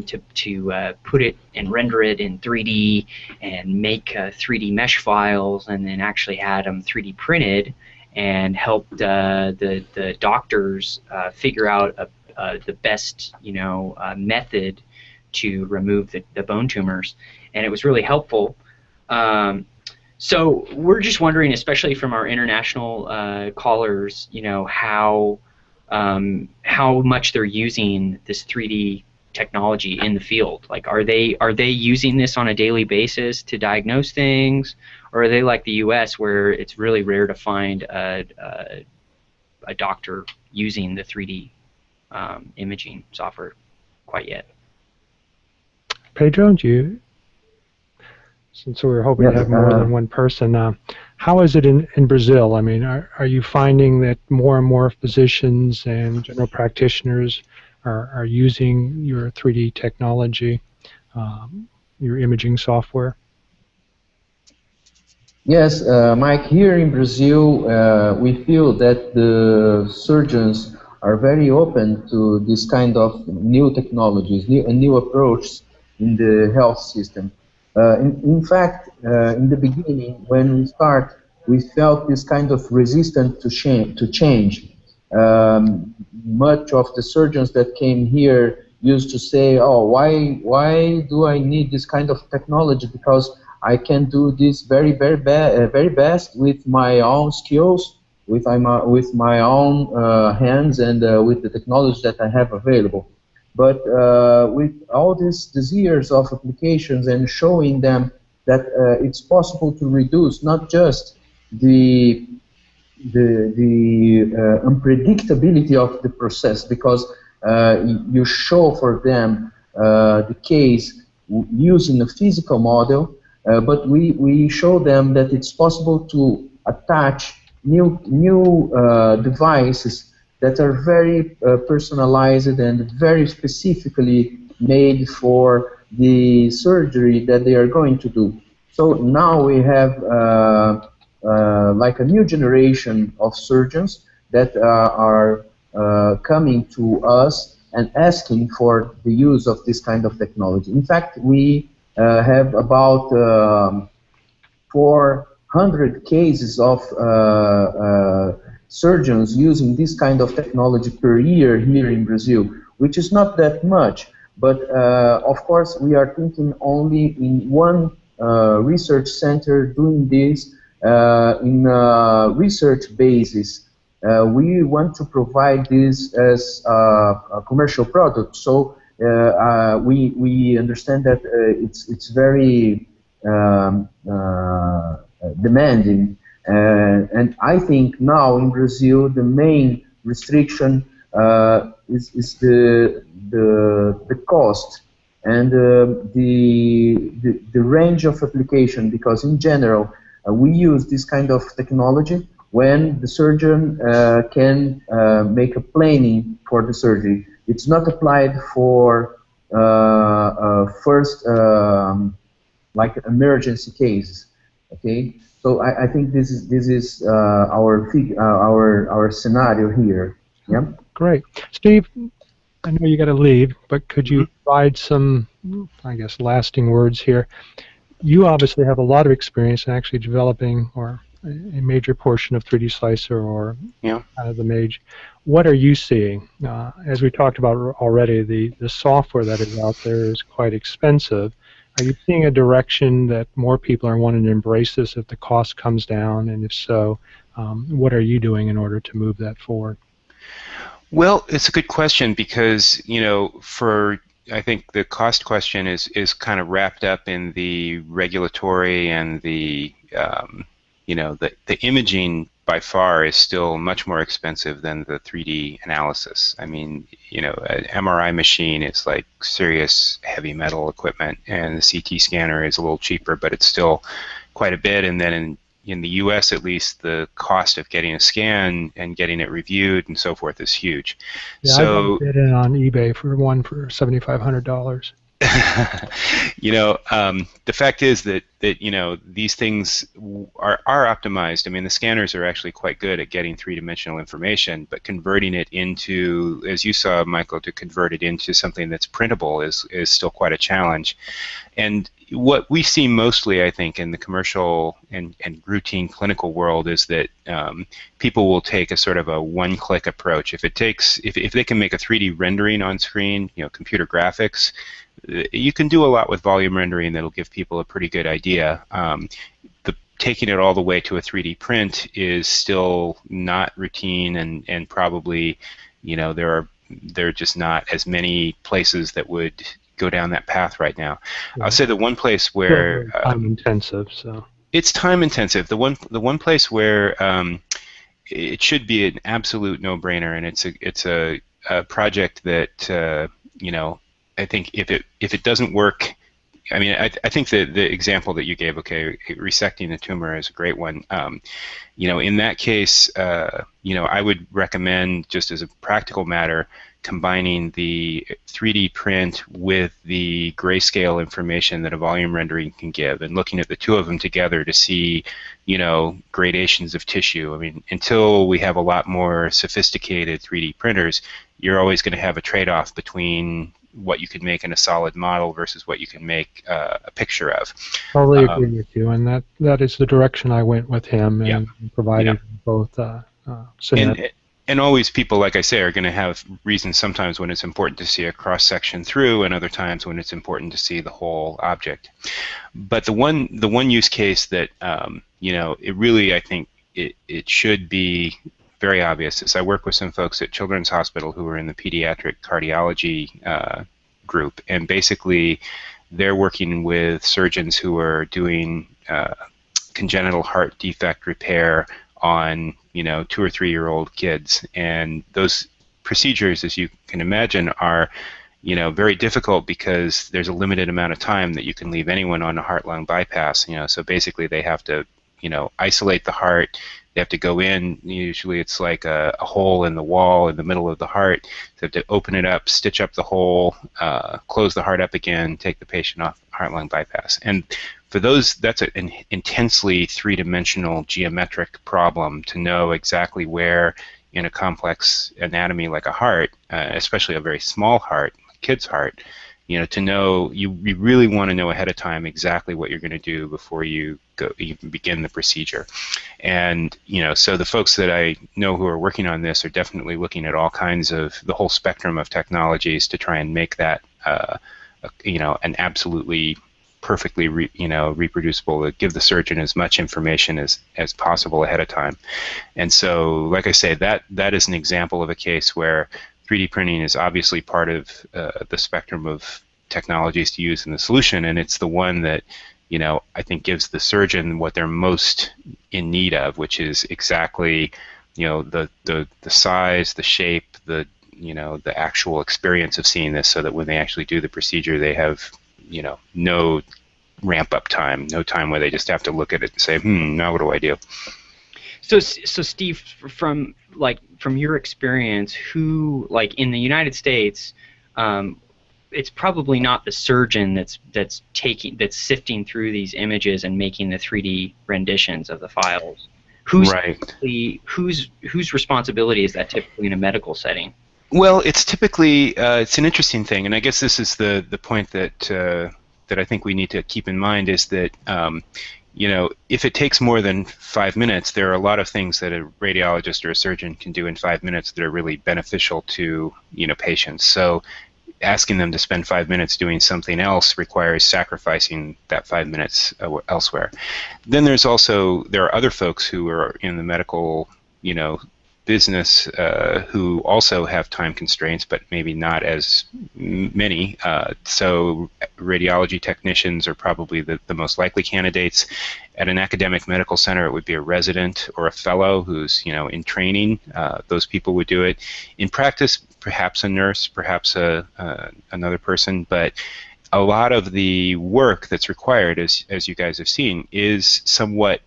to put it and render it in 3D and make 3D mesh files, and then actually had them 3D printed and helped the doctors figure out the best method to remove the bone tumors, and it was really helpful. So we're just wondering, especially from our international callers, how much they're using this 3D technology in the field. Like, are they using this on a daily basis to diagnose things, or are they like the U.S. where it's really rare to find a doctor using the 3D imaging software quite yet? Pedro, since we were hoping to have more than one person, how is it in Brazil? I mean, are you finding that more and more physicians and general practitioners are using your 3D technology, your imaging software? Yes, Mike, here in Brazil, we feel that the surgeons are very open to this kind of new technologies, new approaches in the health system. In fact, in the beginning, when we start we felt this kind of resistance to change. Much of the surgeons that came here used to say, "Oh, why do I need this kind of technology? Because I can do this very best with my own skills, with my own hands, and with the technology that I have available." But with all these years of applications and showing them that it's possible to reduce not just the unpredictability of the process, because you show for them the case using a physical model, but we show them that it's possible to attach new devices that are very personalized and very specifically made for the surgery that they are going to do. So now we have like a new generation of surgeons that are coming to us and asking for the use of this kind of technology. In fact, we have about 400 cases of surgeons using this kind of technology per year here in Brazil, which is not that much. But of course, we are thinking only in one research center doing this in a research basis. We want to provide this as a commercial product. So we understand that it's very demanding, and I think now in Brazil the main restriction is the cost and the range of application, because in general we use this kind of technology when the surgeon can make a planning for the surgery. It's not applied for first like emergency cases. Okay, so I think this is our scenario here. Yeah. Great, Steve. I know you got to leave, but could you provide some, I guess, lasting words here? You obviously have a lot of experience in actually developing or a major portion of 3D Slicer or kind of the Mage. What are you seeing? As we talked about already, the software that is out there is quite expensive. Are you seeing a direction that more people are wanting to embrace this if the cost comes down? And if so, what are you doing in order to move that forward? Well, it's a good question because, I think the cost question is kind of wrapped up in the regulatory and the imaging by far is still much more expensive than the 3D analysis. I mean, an MRI machine is like serious heavy metal equipment, and the CT scanner is a little cheaper, but it's still quite a bit. And then in the U.S. at least, the cost of getting a scan and getting it reviewed and so forth is huge. Yeah, so, I bid in on eBay for one for $7,500. The fact is that these things are optimized. I mean, the scanners are actually quite good at getting three-dimensional information, but converting it into, as you saw, Michael, to convert it into something that's printable is still quite a challenge. And what we see mostly, I think, in the commercial and routine clinical world is that people will take a sort of a one-click approach. If they can make a 3D rendering on screen, computer graphics, you can do a lot with volume rendering that'll give people a pretty good idea. Taking it all the way to a 3D print is still not routine, and probably, there are just not as many places that would go down that path right now. Yeah. I'll say the one place where time intensive, so it's time intensive. The one place where it should be an absolute no-brainer, and it's a project that I think if it doesn't work, I mean, I think the example that you gave, okay, resecting the tumor is a great one. In that case, I would recommend, just as a practical matter, combining the 3D print with the grayscale information that a volume rendering can give, and looking at the two of them together to see, gradations of tissue. I mean, until we have a lot more sophisticated 3D printers, you're always going to have a trade-off between what you can make in a solid model versus what you can make a picture of. Totally agree with you, and that is the direction I went with him, Yeah. and provided both scenarios. And always people, like I say, are going to have reasons sometimes when it's important to see a cross-section through, and other times when it's important to see the whole object. But the one use case that it really, I think it should be very obvious is I work with some folks at Children's Hospital who are in the pediatric cardiology group, and basically they're working with surgeons who are doing congenital heart defect repair on 2 or 3 year old kids, and those procedures, as you can imagine, are very difficult because there's a limited amount of time that you can leave anyone on a heart-lung bypass. So basically they have to isolate the heart. They have to go in. Usually it's like a hole in the wall in the middle of the heart. They have to open it up, stitch up the hole, close the heart up again, take the patient off heart-lung bypass. And for those, that's an intensely three-dimensional geometric problem to know exactly where in a complex anatomy like a heart, especially a very small heart, a kid's heart, to know, you really want to know ahead of time exactly what you're going to do before you begin the procedure. And so the folks that I know who are working on this are definitely looking at all kinds of the whole spectrum of technologies to try and make that an absolutely perfectly reproducible, to give the surgeon as much information as possible ahead of time. And so, like I say, that is an example of a case where 3D printing is obviously part of the spectrum of technologies to use in the solution, and it's the one that I think gives the surgeon what they're most in need of, which is exactly the size, the shape, the actual experience of seeing this, so that when they actually do the procedure, they have no ramp up time, no time where they just have to look at it and say, now what do I do? So Steve, from your experience, who, like in the United States, it's probably not the surgeon that's sifting through these images and making the 3D renditions of the files. Whose responsibility is that typically in a medical setting? Well, it's typically it's an interesting thing, and I guess this is the point that I think we need to keep in mind is that if it takes more than 5 minutes, there are a lot of things that a radiologist or a surgeon can do in 5 minutes that are really beneficial to patients. So asking them to spend 5 minutes doing something else requires sacrificing that 5 minutes elsewhere. Then there are other folks who are in the medical business who also have time constraints, but maybe not as many. So radiology technicians are probably the most likely candidates. At an academic medical center, it would be a resident or a fellow who's in training. Those people would do it. In practice, perhaps a nurse, perhaps another person, but a lot of the work that's required, as you guys have seen, is somewhat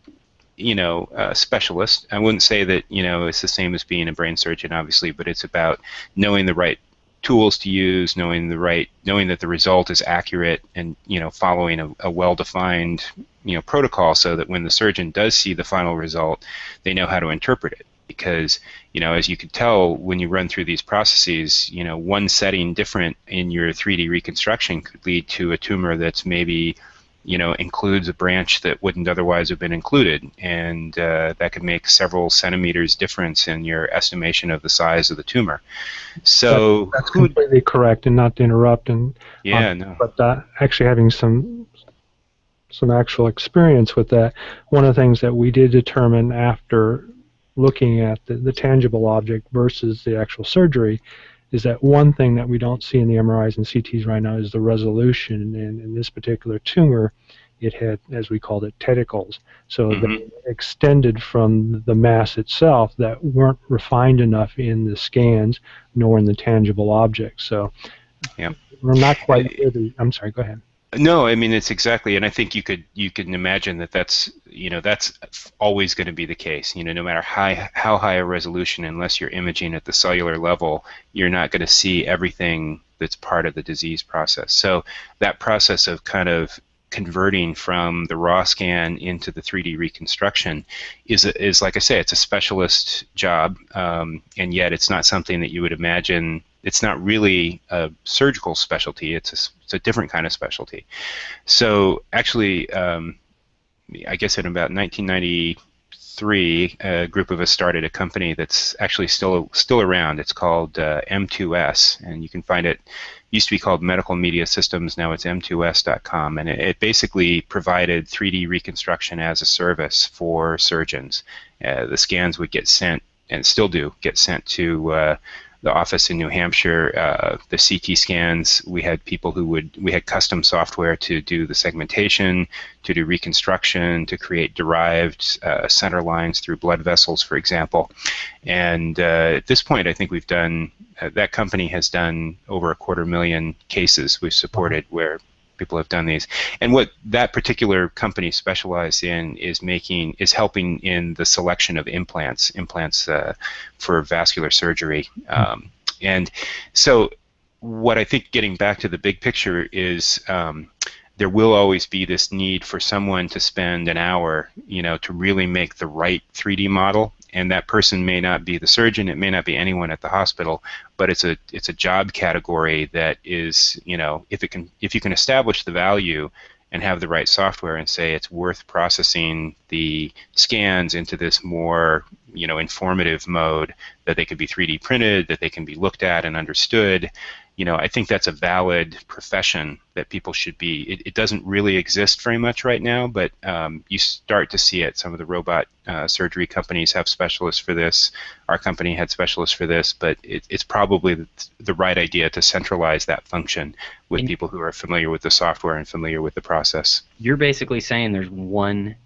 specialist. I wouldn't say that it's the same as being a brain surgeon, obviously, but it's about knowing the right tools to use, knowing that the result is accurate, and following a well-defined protocol, so that when the surgeon does see the final result, they know how to interpret it. Because as you could tell when you run through these processes, one setting different in your 3D reconstruction could lead to a tumor that's maybe includes a branch that wouldn't otherwise have been included, and that could make several centimeters difference in your estimation of the size of the tumor. So that's completely correct, and not to interrupt. And no. But actually, having some actual experience with that, one of the things that we did determine after looking at the tangible object versus the actual surgery is that one thing that we don't see in the MRIs and CTs right now is the resolution. And in this particular tumor, it had, as we called it, tentacles. So they extended from the mass itself that weren't refined enough in the scans nor in the tangible object. So we're not quite really, I'm sorry, go ahead. No, I mean, it's exactly, and I think you can imagine that's always going to be the case. No matter how high a resolution, unless you're imaging at the cellular level, you're not going to see everything that's part of the disease process. So that process of kind of converting from the raw scan into the 3D reconstruction is like I say, it's a specialist job, and yet it's not something that you would imagine it's not really a surgical specialty. It's a different kind of specialty. So actually, I guess in about 1993, a group of us started a company that's actually still around. It's called M2S, and you can find it. Used to be called Medical Media Systems. Now it's m2s.com, and it basically provided 3D reconstruction as a service for surgeons. The scans would get sent, and still do get sent to the office in New Hampshire. The CT scans, we had people we had custom software to do the segmentation, to do reconstruction, to create derived center lines through blood vessels, for example. And at this point, I think we've done, that company has done over 250,000 cases we've supported where people have done these. And what that particular company specialized in is helping in the selection of implants for vascular surgery. And so what I think, getting back to the big picture, is there will always be this need for someone to spend an hour, to really make the right 3D model. And that person may not be the surgeon, it may not be anyone at the hospital, but it's a job category that is, if you can establish the value and have the right software and say it's worth processing the scans into this more, informative mode, that they could be 3D printed, that they can be looked at and understood. I think that's a valid profession that people should be. It doesn't really exist very much right now, but you start to see it. Some of the robot surgery companies have specialists for this. Our company had specialists for this, but it's probably the right idea to centralize that function with people who are familiar with the software and familiar with the process. You're basically saying there's one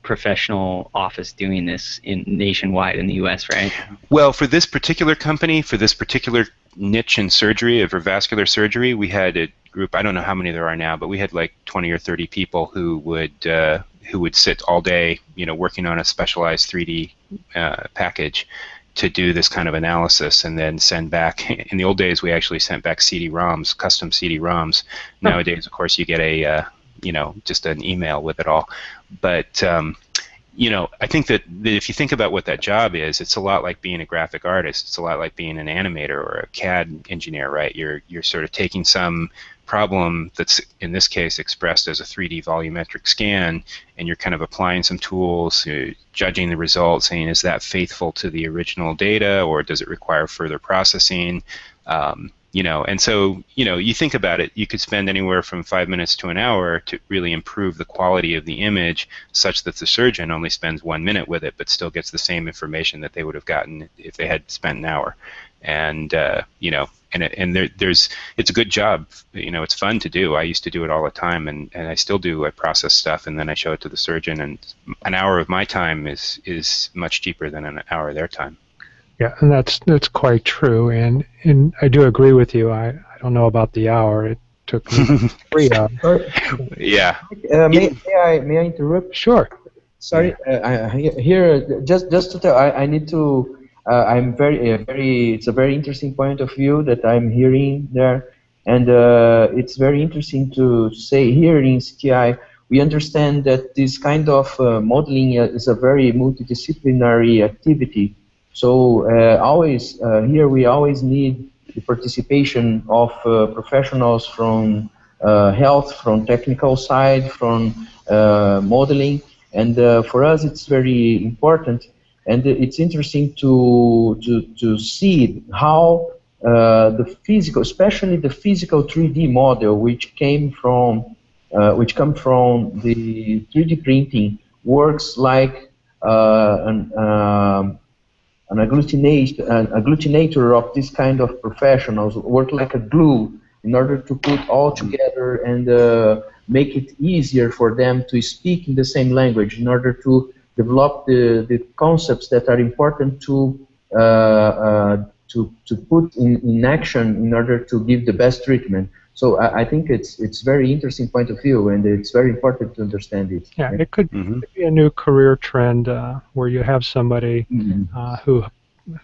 professional office doing this nationwide in the U.S., right? Well, for this particular company, for this particular niche in surgery, for vascular surgery, we had a group. I don't know how many there are now, but we had like 20 or 30 people who would sit all day, working on a specialized 3D package to do this kind of analysis and then send back. In the old days, we actually sent back CD-ROMs, custom CD-ROMs. Nowadays, of course, you get a just an email with it all. But I think that if you think about what that job is, it's a lot like being a graphic artist. It's a lot like being an animator or a CAD engineer, right? You're sort of taking some problem that's, in this case, expressed as a 3D volumetric scan, and you're kind of applying some tools, judging the results, saying, is that faithful to the original data, or does it require further processing? And so, you think about it, you could spend anywhere from 5 minutes to an hour to really improve the quality of the image such that the surgeon only spends 1 minute with it, but still gets the same information that they would have gotten if they had spent an hour. And, it's a good job. It's fun to do. I used to do it all the time, and I still do. I process stuff, and then I show it to the surgeon, and an hour of my time is much cheaper than an hour of their time. Yeah, and that's quite true, and I do agree with you. I don't know about the hour. It took me 3 hours. Yeah. May I interrupt? Sure. Sorry. Here, just to tell, I need to. I'm very. It's a very interesting point of view that I'm hearing there, and it's very interesting to say here in CTI. We understand that this kind of modeling is a very multidisciplinary activity. So here we always need the participation of professionals from health, from technical side, from modeling, and for us it's very important. And it's interesting to see how the physical, especially the physical 3D model, which come from the 3D printing, works like an agglutinator of this kind of professionals, work like a glue in order to put all together and make it easier for them to speak in the same language, in order to develop the concepts that are important to put in action in order to give the best treatment. So I think it's very interesting point of view, and it's very important to understand it. Yeah, it could be a new career trend where you have somebody who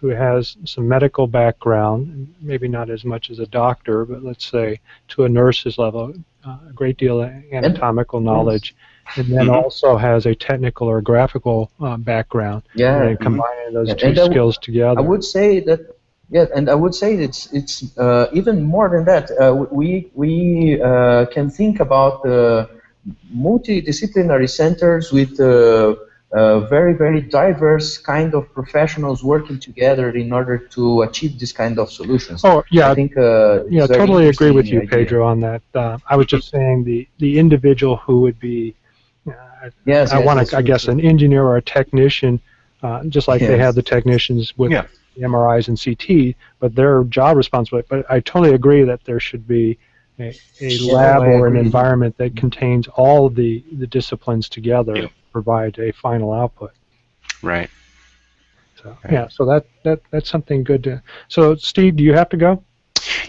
has some medical background, maybe not as much as a doctor, but let's say to a nurse's level, a great deal of anatomical knowledge, and then also has a technical or graphical background. Yeah. And combining those two skills together. I would say that Yeah, and I would say it's even more than that. We can think about multidisciplinary centers with very very diverse kind of professionals working together in order to achieve this kind of solutions. Oh, yeah. I think Yeah, it's very totally agree with interesting you, idea. Pedro, on that. I was just saying the individual who would be, Yes, I yes, want yes, to, I sure, guess, sure. an engineer or a technician, just like they Yes. have the technicians with Yeah. MRIs and CT, but their job responsibility. But I totally agree that there should be a lab I or an agree. environment that contains all the disciplines together Yeah. to provide a final output. Right. So Right. yeah, so that's something good to. So Steve, do you have to go?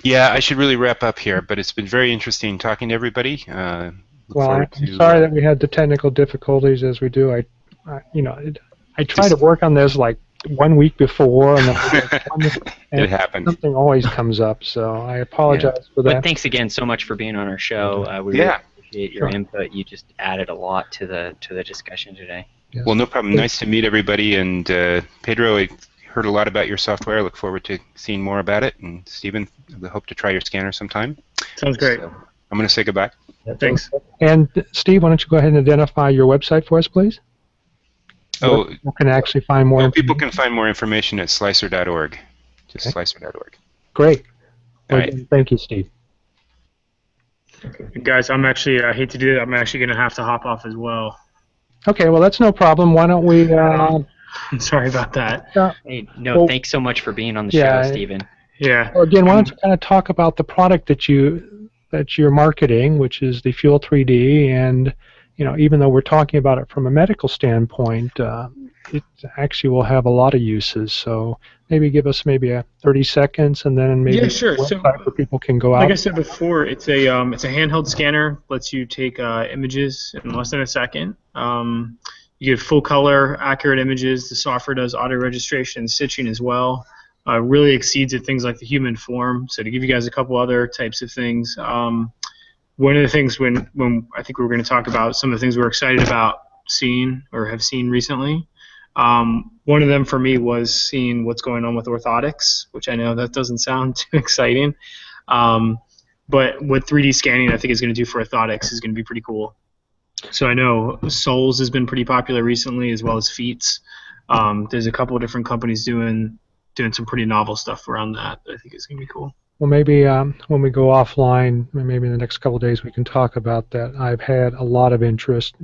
Yeah, I should really wrap up here, but it's been very interesting talking to everybody. Look Well, forward I'm to, sorry that we had the technical difficulties as we do. I try to work on this like 1 week before, and It happened. something always comes up. So I apologize for But that. thanks again so much for being on our show. We Yeah. really appreciate your Sure. input. You just added a lot to the discussion today. Yes. Well, no problem. Nice to meet everybody. And Pedro, I heard a lot about your software. I look forward to seeing more about it. And Stephen, I hope to try your scanner sometime. Sounds great. So I'm going to say goodbye. Thanks. And Steve, why don't you go ahead and identify your website for us, please? Oh, Where people can actually find more. well, people information. can find more information at slicer.org. Just Okay. slicer.org. Great. All Well, right. again, thank you, Steve. Guys, I hate to do that. I'm actually going to have to hop off as well. Okay, well, that's no problem. Why don't we? I'm sorry about that. Hey, no, Well, thanks so much for being on the yeah, show, Stephen. Yeah. Well, again, why don't you kind of talk about the product that you're marketing, which is the Fuel 3D, and even though we're talking about it from a medical standpoint, it actually will have a lot of uses. So maybe give us a 30 seconds, and then maybe Yeah, sure. a website So, where people can go like out. I said before, it's a handheld scanner. Lets you take images in less than a second. You get full color, accurate images. The software does auto registration and stitching as well. Really exceeds at things like the human form. So to give you guys a couple other types of things, one of the things when I think we were going to talk about some of the things we're excited about seeing or have seen recently. One of them for me was seeing what's going on with orthotics, which I know that doesn't sound too exciting. But what 3D scanning I think is going to do for orthotics is going to be pretty cool. So I know Soles has been pretty popular recently, as well as Feats. There's a couple of different companies doing some pretty novel stuff around that I think is going to be cool. Well, maybe when we go offline, maybe in the next couple of days, we can talk about that. I've had a lot of interest.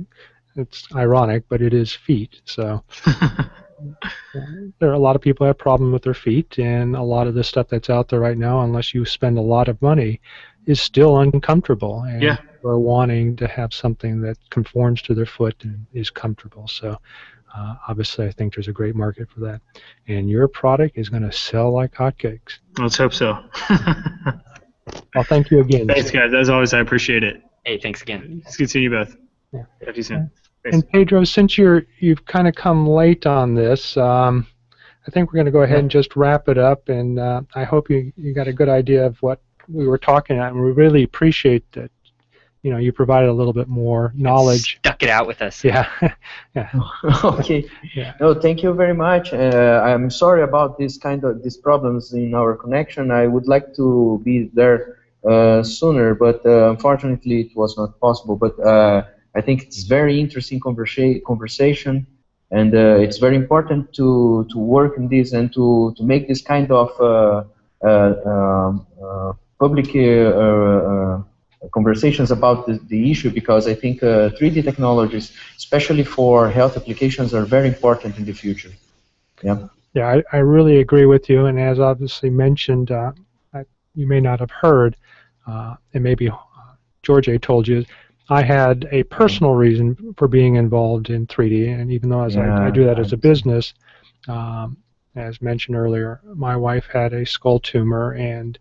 It's ironic, but it is feet. So there are a lot of people who have problems with their feet, and a lot of the stuff that's out there right now, unless you spend a lot of money, is still uncomfortable. And Yeah. people are wanting to have something that conforms to their foot and is comfortable. So obviously, I think there's a great market for that. And your product is going to sell like hotcakes. Let's hope so. Well, thank you again. Thanks, guys. As always, I appreciate it. Hey, thanks again. It's good seeing you both. Yeah. Talk to you soon. Thanks. And Pedro, since you've kind of come late on this, I think we're going to go ahead and just wrap it up. And I hope you got a good idea of what we were talking about, and we really appreciate that. You provided a little bit more knowledge. Stuck it out with us. Yeah. Yeah. Okay. Yeah. No, thank you very much. I'm sorry about these problems in our connection. I would like to be there sooner, but unfortunately it was not possible. But I think it's very interesting conversation, and it's very important to work in this and to make this kind of public conversations about the issue, because I think 3D technologies, especially for health applications, are very important in the future. Yeah. Yeah, I really agree with you. And as obviously mentioned, you may not have heard, and maybe George told you, I had a personal reason for being involved in 3D, and even though I do that as a business, as mentioned earlier, my wife had a skull tumor, and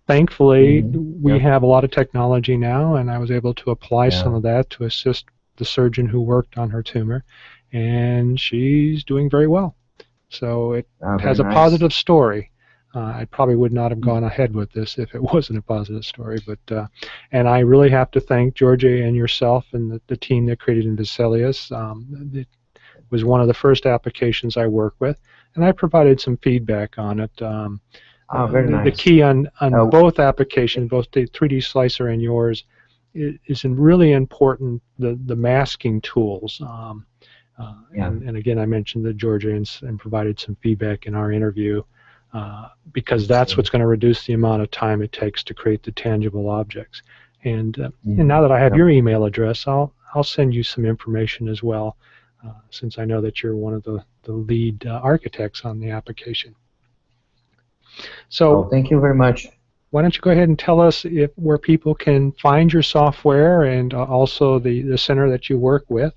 thankfully we have a lot of technology now, and I was able to apply some of that to assist the surgeon who worked on her tumor, and she's doing very well. So it has a positive story. I probably would not have gone ahead with this if it wasn't a positive story. But and I really have to thank Georgia and yourself and the team that created Inviselius. was one of the first applications I worked with, and I provided some feedback on it. Very nice. The key on both applications, both the 3D Slicer and yours, is really important, the masking tools. And again, I mentioned the Georgians and provided some feedback in our interview, because that's what's going to reduce the amount of time it takes to create the tangible objects. And now that I have your email address, I'll send you some information as well, since I know that you're one of the lead architects on the application. So thank you very much. Why don't you go ahead and tell us where people can find your software and also the center that you work with,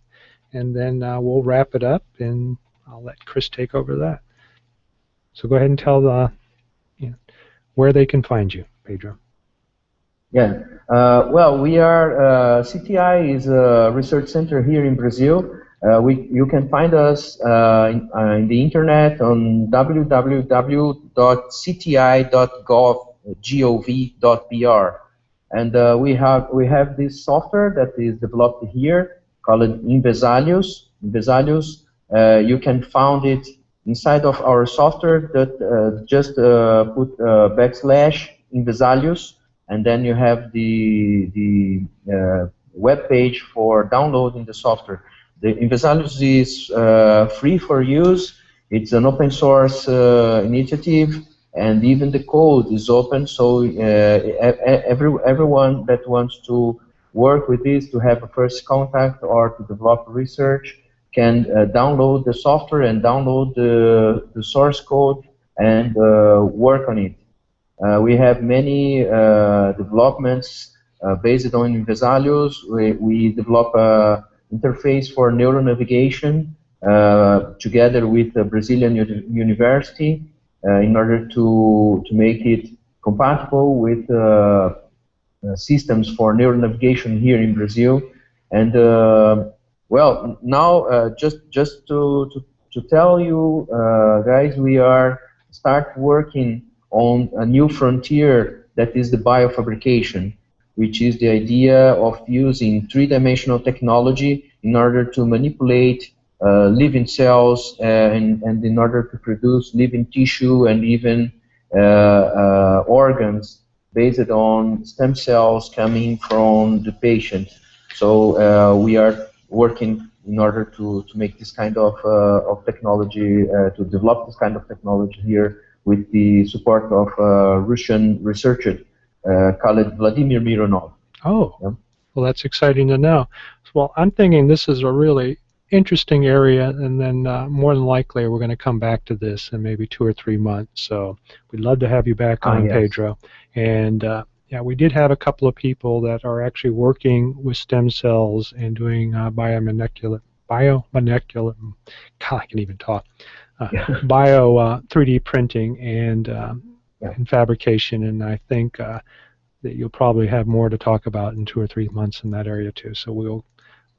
and then we'll wrap it up, and I'll let Chris take over that. So go ahead and tell where they can find you, Pedro. Yeah. Well, we are CTI is a research center here in Brazil. You can find us in the internet on www.cti.gov.br, and we have this software that is developed here called Invesalhos. You can find it inside of our software. That just put \Invesalhos, and then you have the web page for downloading the software. The Invesalhos is free for use. It's an open source initiative, and even the code is open. So everyone that wants to work with this, to have a first contact or to develop research, can download the software and download the source code and work on it. We have many developments based on Invesalhos. We develop a interface for neural navigation together with the Brazilian university in order to make it compatible with systems for neural navigation here in Brazil. And well, now just to tell you guys, we start working on a new frontier that is the biofabrication, which is the idea of using three-dimensional technology in order to manipulate living cells and in order to produce living tissue and even organs based on stem cells coming from the patient. So we are working in order to make this kind of technology, to develop this kind of technology here with the support of a Russian researcher called Vladimir Mironov. Oh, yeah. Well, that's exciting to know. Well, I'm thinking this is a really interesting area, and then more than likely we're going to come back to this in maybe 2 or 3 months. So we'd love to have you back on, yes. Pedro. And yeah, we did have a couple of people that are actually working with stem cells and doing biomolecular, God, I can even talk. Bio 3D printing and fabrication, and I think that you'll probably have more to talk about in 2 or 3 months in that area too. So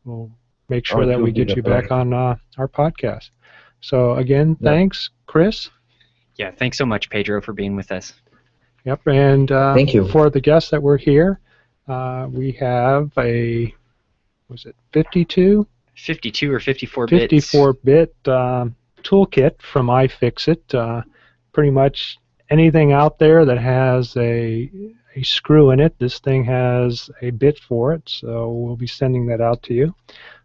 we'll make sure that we get you back on our podcast. So again, thanks, Chris. Yeah, thanks so much, Pedro, for being with us. Yep, and thank you. For the guests that were here, we have a, was it 52? 52 or 54 bits. 54-bit toolkit from iFixit. Pretty much anything out there that has a screw in it, this thing has a bit for it, so we'll be sending that out to you.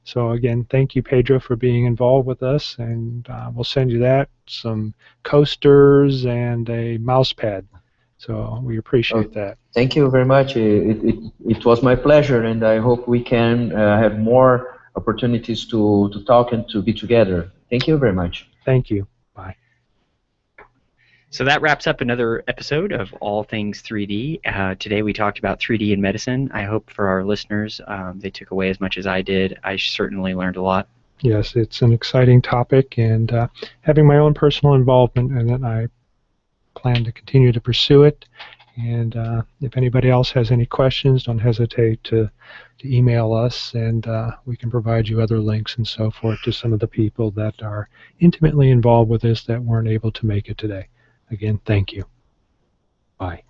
So again, thank you, Pedro, for being involved with us, and we'll send you that, some coasters, and a mouse pad. So we appreciate that. Thank you very much. It was my pleasure, and I hope we can have more opportunities to talk and to be together. Thank you very much. Thank you. Bye. So that wraps up another episode of All Things 3D. Today we talked about 3D in medicine. I hope for our listeners they took away as much as I did. I certainly learned a lot. Yes, it's an exciting topic, and having my own personal involvement in it, I plan to continue to pursue it. And if anybody else has any questions, don't hesitate to email us, and we can provide you other links and so forth to some of the people that are intimately involved with this that weren't able to make it today. Again, thank you. Bye.